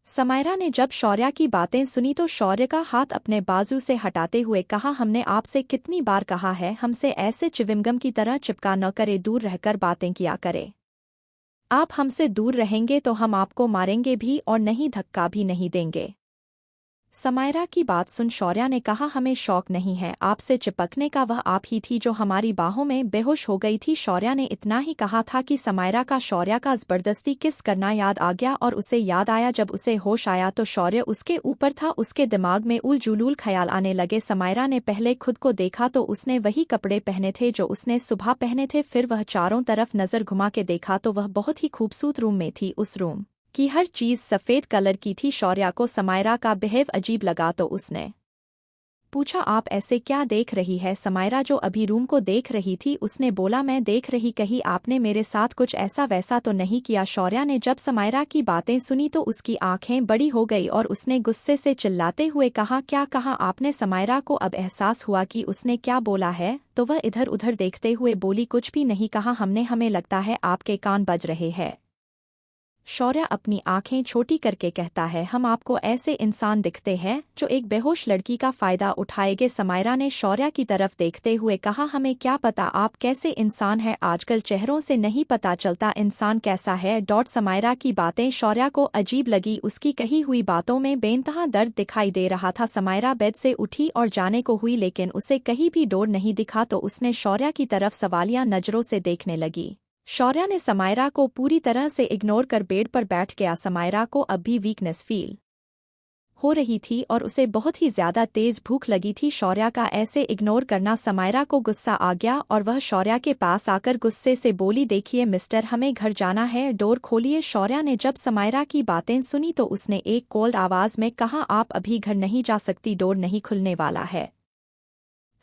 समायरा ने जब शौर्या की बातें सुनी तो शौर्य का हाथ अपने बाजू से हटाते हुए कहा, हमने आपसे कितनी बार कहा है हमसे ऐसे चिविंगम की तरह चिपका न करे, दूर रहकर बातें किया करे। आप हमसे दूर रहेंगे तो हम आपको मारेंगे भी और नहीं धक्का भी नहीं देंगे। समायरा की बात सुन शौर्या ने कहा, हमें शौक नहीं है आपसे चिपकने का, वह आप ही थी जो हमारी बाहों में बेहोश हो गई थी। शौर्या ने इतना ही कहा था कि समायरा का शौर्या का जबरदस्ती किस करना याद आ गया और उसे याद आया जब उसे होश आया तो शौर्य उसके ऊपर था। उसके दिमाग में उलझुलूल ख्याल आने लगे। समायरा ने पहले खुद को देखा तो उसने वही कपड़े पहने थे जो उसने सुबह पहने थे। फिर वह चारों तरफ नजर घुमा के देखा तो वह बहुत ही खूबसूरत रूम में थी। उस रूम कि हर चीज सफेद कलर की थी। शौर्या को समायरा का बिहेव अजीब लगा तो उसने पूछा, आप ऐसे क्या देख रही है? समायरा जो अभी रूम को देख रही थी उसने बोला, मैं देख रही कहीं आपने मेरे साथ कुछ ऐसा वैसा तो नहीं किया। शौर्या ने जब समायरा की बातें सुनी तो उसकी आंखें बड़ी हो गई और उसने गुस्से से चिल्लाते हुए कहा, क्या कहा आपने? समायरा को अब एहसास हुआ कि उसने क्या बोला है तो वह इधर उधर देखते हुए बोली, कुछ भी नहीं कहा हमने, हमें लगता है आपके कान बज रहे हैं। शौर्य अपनी आंखें छोटी करके कहता है, हम आपको ऐसे इंसान दिखते हैं जो एक बेहोश लड़की का फायदा उठाएंगे। समायरा ने शौर्य की तरफ देखते हुए कहा, हमें क्या पता आप कैसे इंसान हैं, आजकल चेहरों से नहीं पता चलता इंसान कैसा है। समायरा की बातें शौर्य को अजीब लगी। उसकी कही हुई बातों में बेइंतहा दर्द दिखाई दे रहा था। समायरा बेड से उठी और जाने को हुई लेकिन उसे कहीं भी डोर नहीं दिखा तो उसने शौर्य की तरफ सवालिया नजरों से देखने लगी। शौर्या ने समायरा को पूरी तरह से इग्नोर कर बेड पर बैठ गया। समायरा को अब भी वीकनेस फील हो रही थी और उसे बहुत ही ज्यादा तेज भूख लगी थी। शौर्या का ऐसे इग्नोर करना समायरा को गुस्सा आ गया और वह शौर्या के पास आकर गुस्से से बोली, देखिए मिस्टर, हमें घर जाना है, डोर खोलिए। शौर्या ने जब समायरा की बातें सुनी तो उसने एक कोल्ड आवाज में कहा, आप अभी घर नहीं जा सकती, डोर नहीं खुलने वाला है।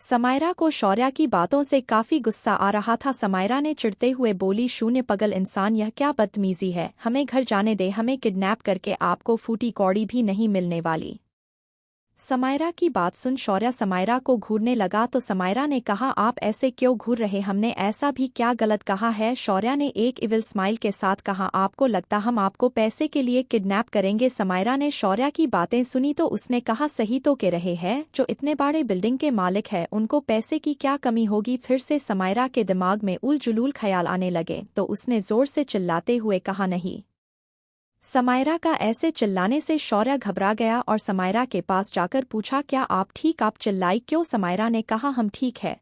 समायरा को शौर्या की बातों से काफी गुस्सा आ रहा था। समायरा ने चिढ़ते हुए बोली, शून्य पगल इंसान, यह क्या बदतमीजी है, हमें घर जाने दे, हमें किडनैप करके आपको फूटी कौड़ी भी नहीं मिलने वाली। समायरा की बात सुन शौर्या समायरा को घूरने लगा तो समायरा ने कहा, आप ऐसे क्यों घूर रहे, हमने ऐसा भी क्या गलत कहा है? शौर्या ने एक इविल स्माइल के साथ कहा, आपको लगता हम आपको पैसे के लिए किडनैप करेंगे? समायरा ने शौर्या की बातें सुनी तो उसने कहा, सही तो कह रहे हैं, जो इतने बड़े बिल्डिंग के मालिक है उनको पैसे की क्या कमी होगी? फिर से समायरा के दिमाग में उलझुलूल ख्याल आने लगे तो उसने जोर से चिल्लाते हुए कहा, नहीं। समायरा का ऐसे चिल्लाने से शौर्य घबरा गया और समायरा के पास जाकर पूछा, क्या आप ठीक? आप चिल्लाई क्यों? समायरा ने कहा, हम ठीक है।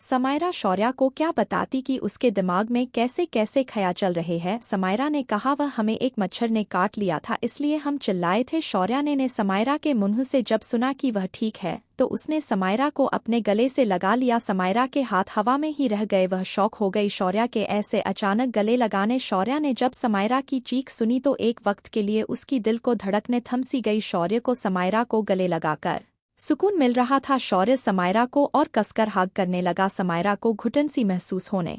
समायरा शौर्या को क्या बताती कि उसके दिमाग में कैसे कैसे ख्याल चल रहे हैं। समायरा ने कहा, वह हमें एक मच्छर ने काट लिया था इसलिए हम चिल्लाए थे। शौर्या ने समायरा के मुंह से जब सुना कि वह ठीक है तो उसने समायरा को अपने गले से लगा लिया। समायरा के हाथ हवा में ही रह गए, वह शॉक हो गई शौर्या के ऐसे अचानक गले लगाने। शौर्या ने जब समायरा की चीख सुनी तो एक वक्त के लिए उसकी दिल को धड़कने थम सी गई। शौर्य को समायरा को गले लगाकर सुकून मिल रहा था। शौर्य समायरा को और कसकर हग करने लगा। समायरा को घुटन सी महसूस होने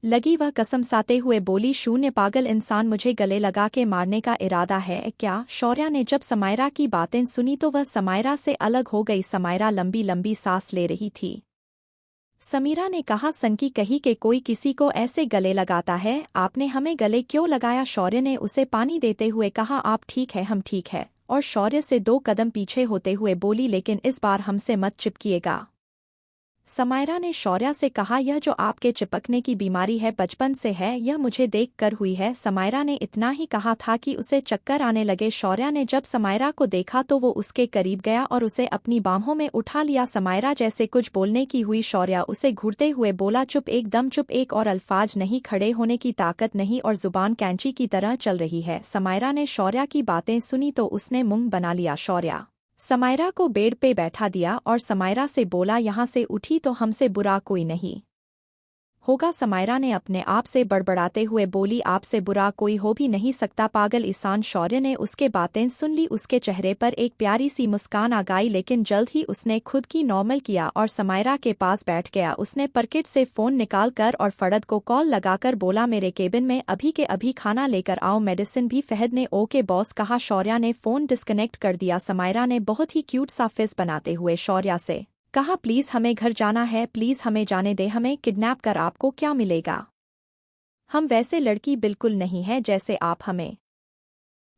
लगी। वह कसमसाते हुए बोली, शून्य पागल इंसान, मुझे गले लगा के मारने का इरादा है क्या? शौर्या ने जब समायरा की बातें सुनी तो वह समायरा से अलग हो गई। समायरा लंबी लंबी सांस ले रही थी। समीरा ने कहा, सनकी कही के कोई किसी को ऐसे गले लगाता है, आपने हमें गले क्यों लगाया? शौर्य ने उसे पानी देते हुए कहा, आप ठीक है, हम ठीक है। और शौर्य से 2 कदम पीछे होते हुए बोली, लेकिन इस बार हमसे मत चिपकिएगा। समायरा ने शौर्या से कहा, यह जो आपके चिपकने की बीमारी है बचपन से है, यह मुझे देख कर हुई है। समायरा ने इतना ही कहा था कि उसे चक्कर आने लगे। शौर्या ने जब समायरा को देखा तो वो उसके करीब गया और उसे अपनी बाहों में उठा लिया। समायरा जैसे कुछ बोलने की हुई। शौर्या उसे घूरते हुए बोला, चुप, एकदम चुप, एक और अल्फाज नहीं, खड़े होने की ताकत नहीं और जुबान कैंची की तरह चल रही है। समायरा ने शौर्या की बातें सुनी तो उसने मुंह बना लिया। शौर्या समायरा को बेड पे बैठा दिया और समायरा से बोला, यहाँ से उठी तो हमसे बुरा कोई नहीं होगा। समायरा ने अपने आप से बड़बड़ाते हुए बोली, आपसे बुरा कोई हो भी नहीं सकता, पागल इंसान। शौर्य ने उसके बातें सुन ली। उसके चेहरे पर एक प्यारी सी मुस्कान आ गई लेकिन जल्द ही उसने खुद की नॉर्मल किया और समायरा के पास बैठ गया। उसने पॉकेट से फोन निकाल कर और फड़द को कॉल लगाकर बोला, मेरे केबिन में अभी के अभी खाना लेकर आओ, मेडिसिन भी। फहद ने ओके बॉस कहा। शौर्या ने फोन डिस्कनेक्ट कर दिया। समायरा ने बहुत ही क्यूट सा फेस बनाते हुए शौर्या से कहा, प्लीज हमें घर जाना है, प्लीज हमें जाने दे, हमें किडनैप कर आपको क्या मिलेगा? हम वैसे लड़की बिल्कुल नहीं है जैसे आप हमें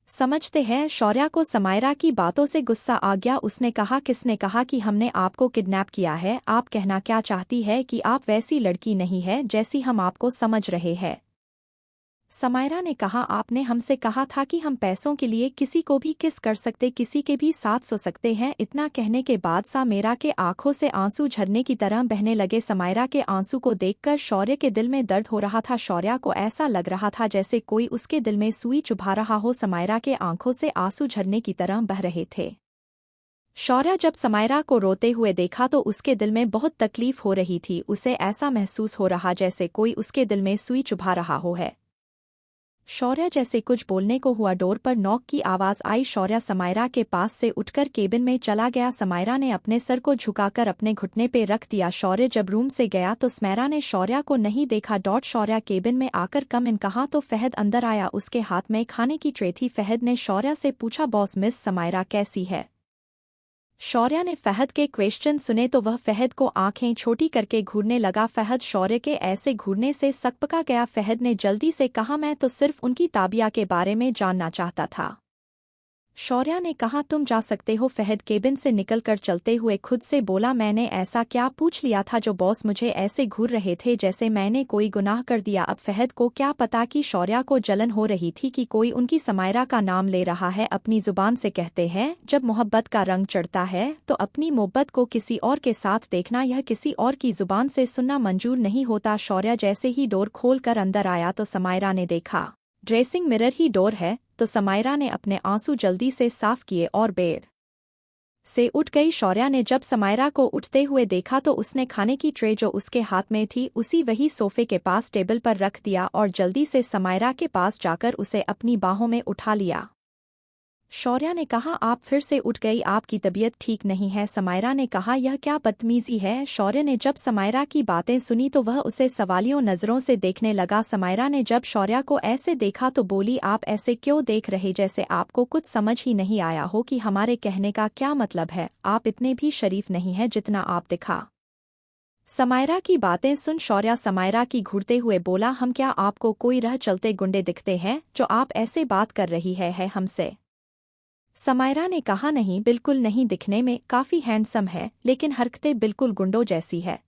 समझते हैं। शौर्या को समायरा की बातों से गुस्सा आ गया। उसने कहा, किसने कहा कि हमने आपको किडनैप किया है? आप कहना क्या चाहती है कि आप वैसी लड़की नहीं है जैसी हम आपको समझ रहे हैं? समायरा ने कहा, आपने हमसे कहा था कि हम पैसों के लिए किसी को भी किस कर सकते, किसी के भी साथ सो सकते हैं। इतना कहने के बाद समायरा के आंखों से आंसू झरने की तरह बहने लगे। समायरा के आंसू को देखकर शौर्य के दिल में दर्द हो रहा था। शौर्या को ऐसा लग रहा था जैसे कोई उसके दिल में सुई चुभा रहा हो। समायरा के आंखों से आंसू झरने की तरह बह रहे थे। शौर्य जब समायरा को रोते हुए देखा तो उसके दिल में बहुत तकलीफ हो रही थी। उसे ऐसा महसूस हो रहा जैसे कोई उसके दिल में सुई चुभा रहा हो है। शौर्य जैसे कुछ बोलने को हुआ, डोर पर नॉक की आवाज आई। शौर्य समायरा के पास से उठकर केबिन में चला गया। समायरा ने अपने सर को झुकाकर अपने घुटने पे रख दिया। शौर्य जब रूम से गया तो समायरा ने शौर्य को नहीं देखा। शौर्य केबिन में आकर कम इन कहा तो फहद अंदर आया। उसके हाथ में खाने की ट्रे थी। फहद ने शौर्य से पूछा, बॉस मिस समायरा कैसी है? शौर्य ने फहद के क्वेश्चन सुने तो वह फहद को आंखें छोटी करके घूरने लगा। फहद शौर्य के ऐसे घूरने से सकपका गया। फहद ने जल्दी से कहा, मैं तो सिर्फ उनकी ताबिया के बारे में जानना चाहता था। शौर्य ने कहा, तुम जा सकते हो। फहद केबिन से निकलकर चलते हुए खुद से बोला, मैंने ऐसा क्या पूछ लिया था जो बॉस मुझे ऐसे घूर रहे थे जैसे मैंने कोई गुनाह कर दिया। अब फहद को क्या पता कि शौर्य को जलन हो रही थी कि कोई उनकी समायरा का नाम ले रहा है। अपनी जुबान से कहते हैं, जब मोहब्बत का रंग चढ़ता है तो अपनी मोहब्बत को किसी और के साथ देखना, यह किसी और की जुबान से सुनना मंजूर नहीं होता। शौर्य जैसे ही डोर खोलकर अंदर आया तो समायरा ने देखा ड्रेसिंग मिरर ही डोर है। तो समायरा ने अपने आंसू जल्दी से साफ किए और बेड से उठ गई। शौर्य ने जब समायरा को उठते हुए देखा तो उसने खाने की ट्रे जो उसके हाथ में थी उसी वही सोफे के पास टेबल पर रख दिया और जल्दी से समायरा के पास जाकर उसे अपनी बाहों में उठा लिया। शौर्य ने कहा, आप फिर से उठ गई, आपकी तबीयत ठीक नहीं है। समायरा ने कहा, यह क्या बदतमीजी है? शौर्य ने जब समायरा की बातें सुनी तो वह उसे सवालियों नजरों से देखने लगा। समायरा ने जब शौर्य को ऐसे देखा तो बोली, आप ऐसे क्यों देख रहे जैसे आपको कुछ समझ ही नहीं आया हो कि हमारे कहने का क्या मतलब है? आप इतने भी शरीफ नहीं हैं जितना आप दिखा। समायरा की बातें सुन शौर्य समायरा की घूरते हुए बोला, हम क्या आपको कोई राह चलते गुंडे दिखते हैं जो आप ऐसे बात कर रही है हमसे? समायरा ने कहा, नहीं, बिल्कुल नहीं, दिखने में काफी हैंडसम है लेकिन हरकतें बिल्कुल गुंडों जैसी है।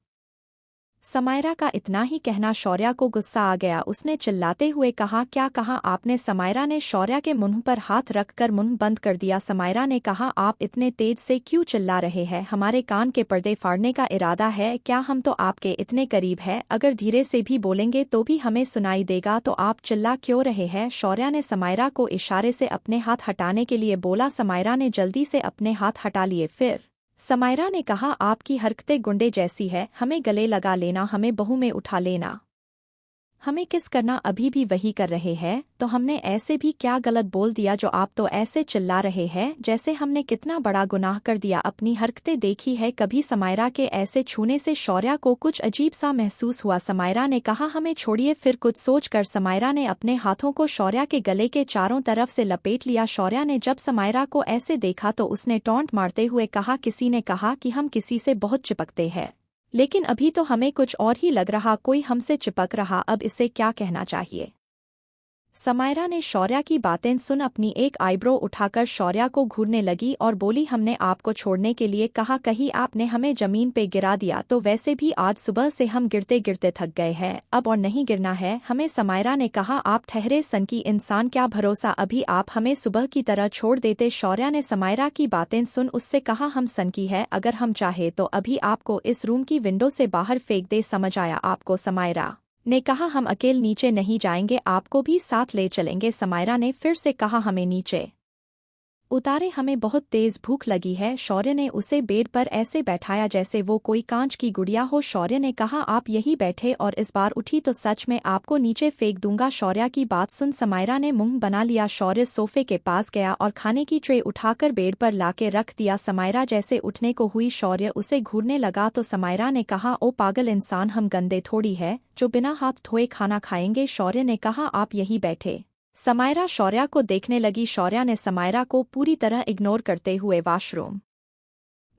समायरा का इतना ही कहना शौर्य को गुस्सा आ गया। उसने चिल्लाते हुए कहा, क्या कहा आपने? समायरा ने शौर्य के मुंह पर हाथ रखकर मुंह बंद कर दिया। समायरा ने कहा, आप इतने तेज से क्यों चिल्ला रहे हैं? हमारे कान के पर्दे फाड़ने का इरादा है क्या? हम तो आपके इतने करीब है, अगर धीरे से भी बोलेंगे तो भी हमें सुनाई देगा, तो आप चिल्ला क्यों रहे हैं? शौर्य ने समायरा को इशारे से अपने हाथ हटाने के लिए बोला। समायरा ने जल्दी से अपने हाथ हटा लिए। फिर समायरा ने कहा, आपकी हरकतें गुंडे जैसी है, हमें गले लगा लेना, हमें बहू में उठा लेना, हमें किस करना, अभी भी वही कर रहे हैं। तो हमने ऐसे भी क्या गलत बोल दिया जो आप तो ऐसे चिल्ला रहे हैं जैसे हमने कितना बड़ा गुनाह कर दिया? अपनी हरकतें देखी है कभी? समायरा के ऐसे छूने से शौर्य को कुछ अजीब सा महसूस हुआ। समायरा ने कहा, हमें छोड़िए। फिर कुछ सोचकर समायरा ने अपने हाथों को शौर्य के गले के चारों तरफ से लपेट लिया। शौर्य ने जब समायरा को ऐसे देखा तो उसने टॉन्ट मारते हुए कहा, किसी ने कहा कि हम किसी से बहुत चिपकते हैं, लेकिन अभी तो हमें कुछ और ही लग रहा, कोई हमसे चिपक रहा। अब इसे क्या कहना चाहिए? समायरा ने शौर्य की बातें सुन अपनी एक आईब्रो उठाकर शौर्य को घूरने लगी और बोली, हमने आपको छोड़ने के लिए कहा, कहीं आपने हमें जमीन पे गिरा दिया? तो वैसे भी आज सुबह से हम गिरते गिरते थक गए हैं, अब और नहीं गिरना है हमें। समायरा ने कहा, आप ठहरे सनकी इंसान, क्या भरोसा अभी आप हमें सुबह की तरह छोड़ देते? शौर्य ने समायरा की बातें सुन उससे कहा, हम सनकी है, अगर हम चाहे तो अभी आपको इस रूम की विंडो से बाहर फेंक दे, समझ आया आपको? समायरा ने कहा, हम अकेले नीचे नहीं जाएंगे, आपको भी साथ ले चलेंगे। समायरा ने फिर से कहा, हमें नीचे उतारे, हमें बहुत तेज भूख लगी है। शौर्य ने उसे बेड पर ऐसे बैठाया जैसे वो कोई कांच की गुड़िया हो। शौर्य ने कहा, आप यही बैठे और इस बार उठी तो सच में आपको नीचे फेंक दूंगा। शौर्य की बात सुन समायरा ने मुंह बना लिया। शौर्य सोफे के पास गया और खाने की ट्रे उठाकर बेड पर लाके रख दिया। समायरा जैसे उठने को हुई शौर्य उसे घूरने लगा तो समायरा ने कहा, ओ पागल इंसान, हम गंदे थोड़ी है जो बिना हाथ धोए खाना खाएंगे। शौर्य ने कहा, आप यही बैठे। समायरा शौर्य को देखने लगी। शौर्य ने समायरा को पूरी तरह इग्नोर करते हुए वॉशरूम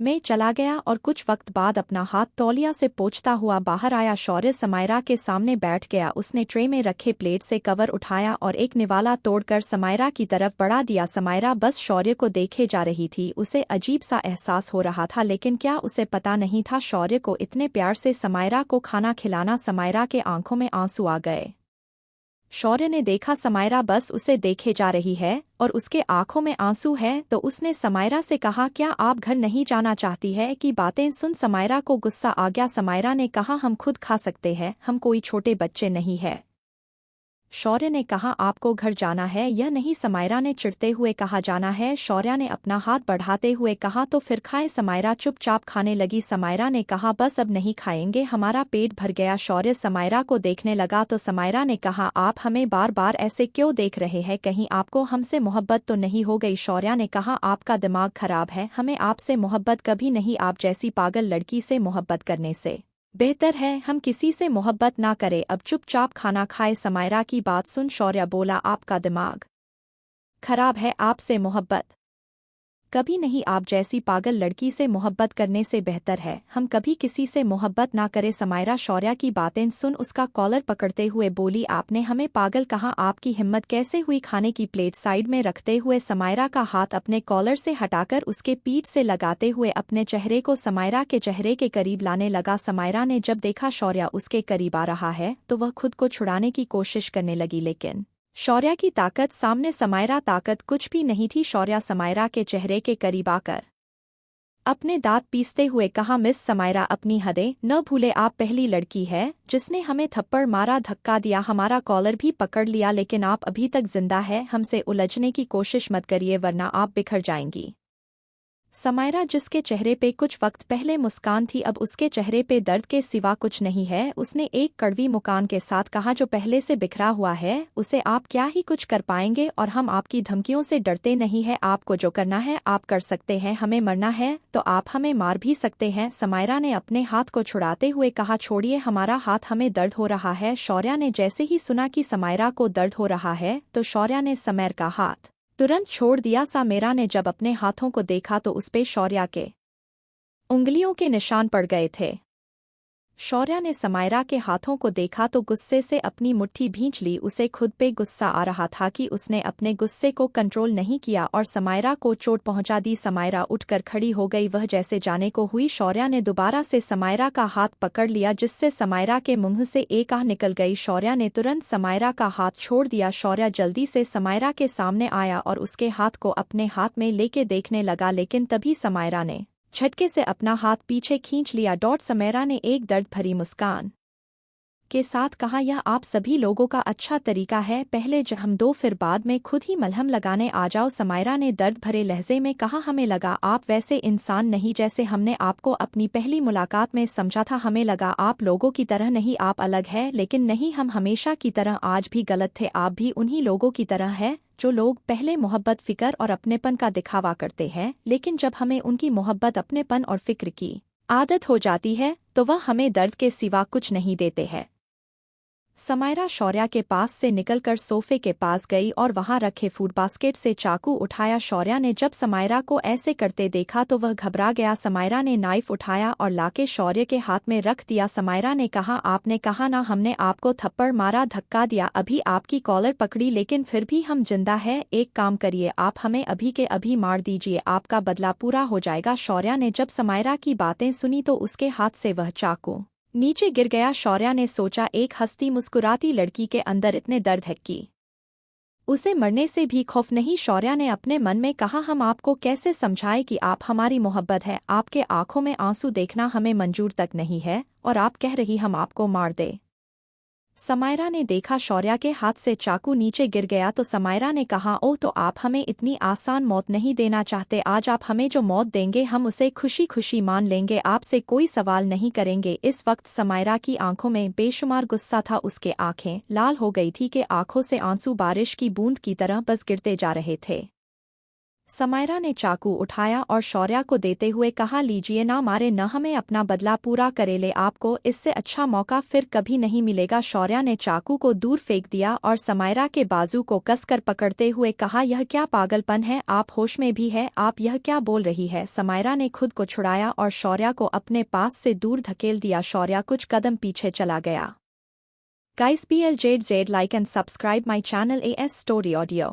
में चला गया और कुछ वक्त बाद अपना हाथ तौलिया से पोंछता हुआ बाहर आया। शौर्य समायरा के सामने बैठ गया। उसने ट्रे में रखे प्लेट से कवर उठाया और एक निवाला तोड़कर समायरा की तरफ बढ़ा दिया। समायरा बस शौर्य को देखे जा रही थी। उसे अजीब सा एहसास हो रहा था, लेकिन क्या उसे पता नहीं था शौर्य को इतने प्यार से समायरा को खाना खिलाना। समायरा के आंखों में आंसू आ गए। शौर्य ने देखा समायरा बस उसे देखे जा रही है और उसके आंखों में आंसू है, तो उसने समायरा से कहा, क्या आप घर नहीं जाना चाहती है? की बातें सुन समायरा को गुस्सा आ गया। समायरा ने कहा, हम खुद खा सकते हैं, हम कोई छोटे बच्चे नहीं है। शौर्य ने कहा, आपको घर जाना है या नहीं? समायरा ने चिढ़ते हुए कहा, जाना है। शौर्य ने अपना हाथ बढ़ाते हुए कहा, तो फिर खाएं। समायरा चुपचाप खाने लगी। समायरा ने कहा, बस अब नहीं खाएंगे, हमारा पेट भर गया। शौर्य समायरा को देखने लगा तो समायरा ने कहा, आप हमें बार बार ऐसे क्यों देख रहे हैं? कहीं आपको हमसे मोहब्बत तो नहीं हो गई? शौर्य ने कहा, आपका दिमाग खराब है, हमें आपसे मोहब्बत कभी नहीं। आप जैसी पागल लड़की से मोहब्बत करने से बेहतर है हम किसी से मोहब्बत ना करें। अब चुपचाप खाना खाए। समायरा की बात सुन शौर्य बोला, आपका दिमाग खराब है, आपसे मोहब्बत कभी नहीं। आप जैसी पागल लड़की से मोहब्बत करने से बेहतर है हम कभी किसी से मोहब्बत ना करें। समायरा शौर्य की बातें सुन उसका कॉलर पकड़ते हुए बोली, आपने हमें पागल कहा? आपकी हिम्मत कैसे हुई? खाने की प्लेट साइड में रखते हुए समायरा का हाथ अपने कॉलर से हटाकर उसके पीठ से लगाते हुए अपने चेहरे को समायरा के चेहरे के करीब लाने लगा। समायरा ने जब देखा शौर्य उसके करीब आ रहा है तो वह खुद को छुड़ाने की कोशिश करने लगी, लेकिन शौर्य की ताकत सामने समायरा ताकत कुछ भी नहीं थी। शौर्य समायरा के चेहरे के करीब आकर अपने दांत पीसते हुए कहा, मिस समायरा अपनी हदें न भूले। आप पहली लड़की है जिसने हमें थप्पड़ मारा, धक्का दिया, हमारा कॉलर भी पकड़ लिया, लेकिन आप अभी तक जिंदा है। हमसे उलझने की कोशिश मत करिए वरना आप बिखर जाएंगी। समायरा जिसके चेहरे पे कुछ वक्त पहले मुस्कान थी, अब उसके चेहरे पे दर्द के सिवा कुछ नहीं है। उसने एक कड़वी मुस्कान के साथ कहा, जो पहले से बिखरा हुआ है उसे आप क्या ही कुछ कर पाएंगे, और हम आपकी धमकियों से डरते नहीं है। आपको जो करना है आप कर सकते हैं, हमें मरना है तो आप हमें मार भी सकते हैं। समायरा ने अपने हाथ को छुड़ाते हुए कहा, छोड़िए हमारा हाथ, हमें दर्द हो रहा है। शौर्य ने जैसे ही सुना कि समायरा को दर्द हो रहा है तो शौर्य ने समायरा का हाथ तुरंत छोड़ दिया। समायरा ने जब अपने हाथों को देखा तो उसपे शौर्य के उंगलियों के निशान पड़ गए थे। शौर्य ने समायरा के हाथों को देखा तो गुस्से से अपनी मुट्ठी भींच ली। उसे खुद पे गुस्सा आ रहा था कि उसने अपने गुस्से को कंट्रोल नहीं किया और समायरा को चोट पहुंचा दी। समायरा उठकर खड़ी हो गई, वह जैसे जाने को हुई। शौर्य ने दोबारा से समायरा का हाथ पकड़ लिया, जिससे समायरा के मुंह से एक आह निकल गई। शौर्य ने तुरंत समायरा का हाथ छोड़ दिया। शौर्य जल्दी से समायरा के सामने आया और उसके हाथ को अपने हाथ में लेके देखने लगा, लेकिन तभी समायरा ने झटके से अपना हाथ पीछे खींच लिया। समायरा ने एक दर्द भरी मुस्कान के साथ कहा, यह आप सभी लोगों का अच्छा तरीका है, पहले हम दो फिर बाद में खुद ही मलहम लगाने आ जाओ। समायरा ने दर्द भरे लहजे में कहा, हमें लगा आप वैसे इंसान नहीं जैसे हमने आपको अपनी पहली मुलाकात में समझा था। हमें लगा आप लोगों की तरह नहीं, आप अलग है, लेकिन नहीं, हम हमेशा की तरह आज भी गलत थे। आप भी उन्हीं लोगों की तरह है जो लोग पहले मोहब्बत, फिक्र और अपनेपन का दिखावा करते हैं, लेकिन जब हमें उनकी मोहब्बत, अपनेपन और फिक्र की आदत हो जाती है तो वह हमें दर्द के सिवा कुछ नहीं देते हैं। समायरा शौर्य के पास से निकलकर सोफे के पास गई और वहां रखे फूड बास्केट से चाकू उठाया। शौर्य ने जब समायरा को ऐसे करते देखा तो वह घबरा गया। समायरा ने नाइफ उठाया और लाके शौर्य के हाथ में रख दिया। समायरा ने कहा, आपने कहा ना हमने आपको थप्पड़ मारा, धक्का दिया, अभी आपकी कॉलर पकड़ी, लेकिन फिर भी हम जिंदा है। एक काम करिए, आप हमें अभी के अभी मार दीजिए, आपका बदला पूरा हो जाएगा। शौर्य ने जब समायरा की बातें सुनी तो उसके हाथ से वह चाकू नीचे गिर गया। शौर्य ने सोचा, एक हंसती मुस्कुराती लड़की के अंदर इतने दर्द है कि उसे मरने से भी खौफ नहीं। शौर्य ने अपने मन में कहा, हम आपको कैसे समझाएं कि आप हमारी मोहब्बत है, आपके आंखों में आंसू देखना हमें मंजूर तक नहीं है और आप कह रही हम आपको मार दे। समायरा ने देखा शौर्य के हाथ से चाकू नीचे गिर गया तो समायरा ने कहा, ओह, तो आप हमें इतनी आसान मौत नहीं देना चाहते। आज आप हमें जो मौत देंगे हम उसे खुशी खुशी मान लेंगे, आपसे कोई सवाल नहीं करेंगे। इस वक्त समायरा की आंखों में बेशुमार गुस्सा था, उसके आंखें लाल हो गई थी कि आंखों से आंसू बारिश की बूंद की तरह बस गिरते जा रहे थे। समायरा ने चाकू उठाया और शौर्या को देते हुए कहा, लीजिए ना मारे, न हमें अपना बदला पूरा करे ले, आपको इससे अच्छा मौका फिर कभी नहीं मिलेगा। शौर्या ने चाकू को दूर फेंक दिया और समायरा के बाजू को कसकर पकड़ते हुए कहा, यह क्या पागलपन है, आप होश में भी है, आप यह क्या बोल रही है। समायरा ने खुद को छुड़ाया और शौर्या को अपने पास से दूर धकेल दिया। शौर्या कुछ कदम पीछे चला गया। Guys, PLJZ, like and subscribe my channel AS Story Audio.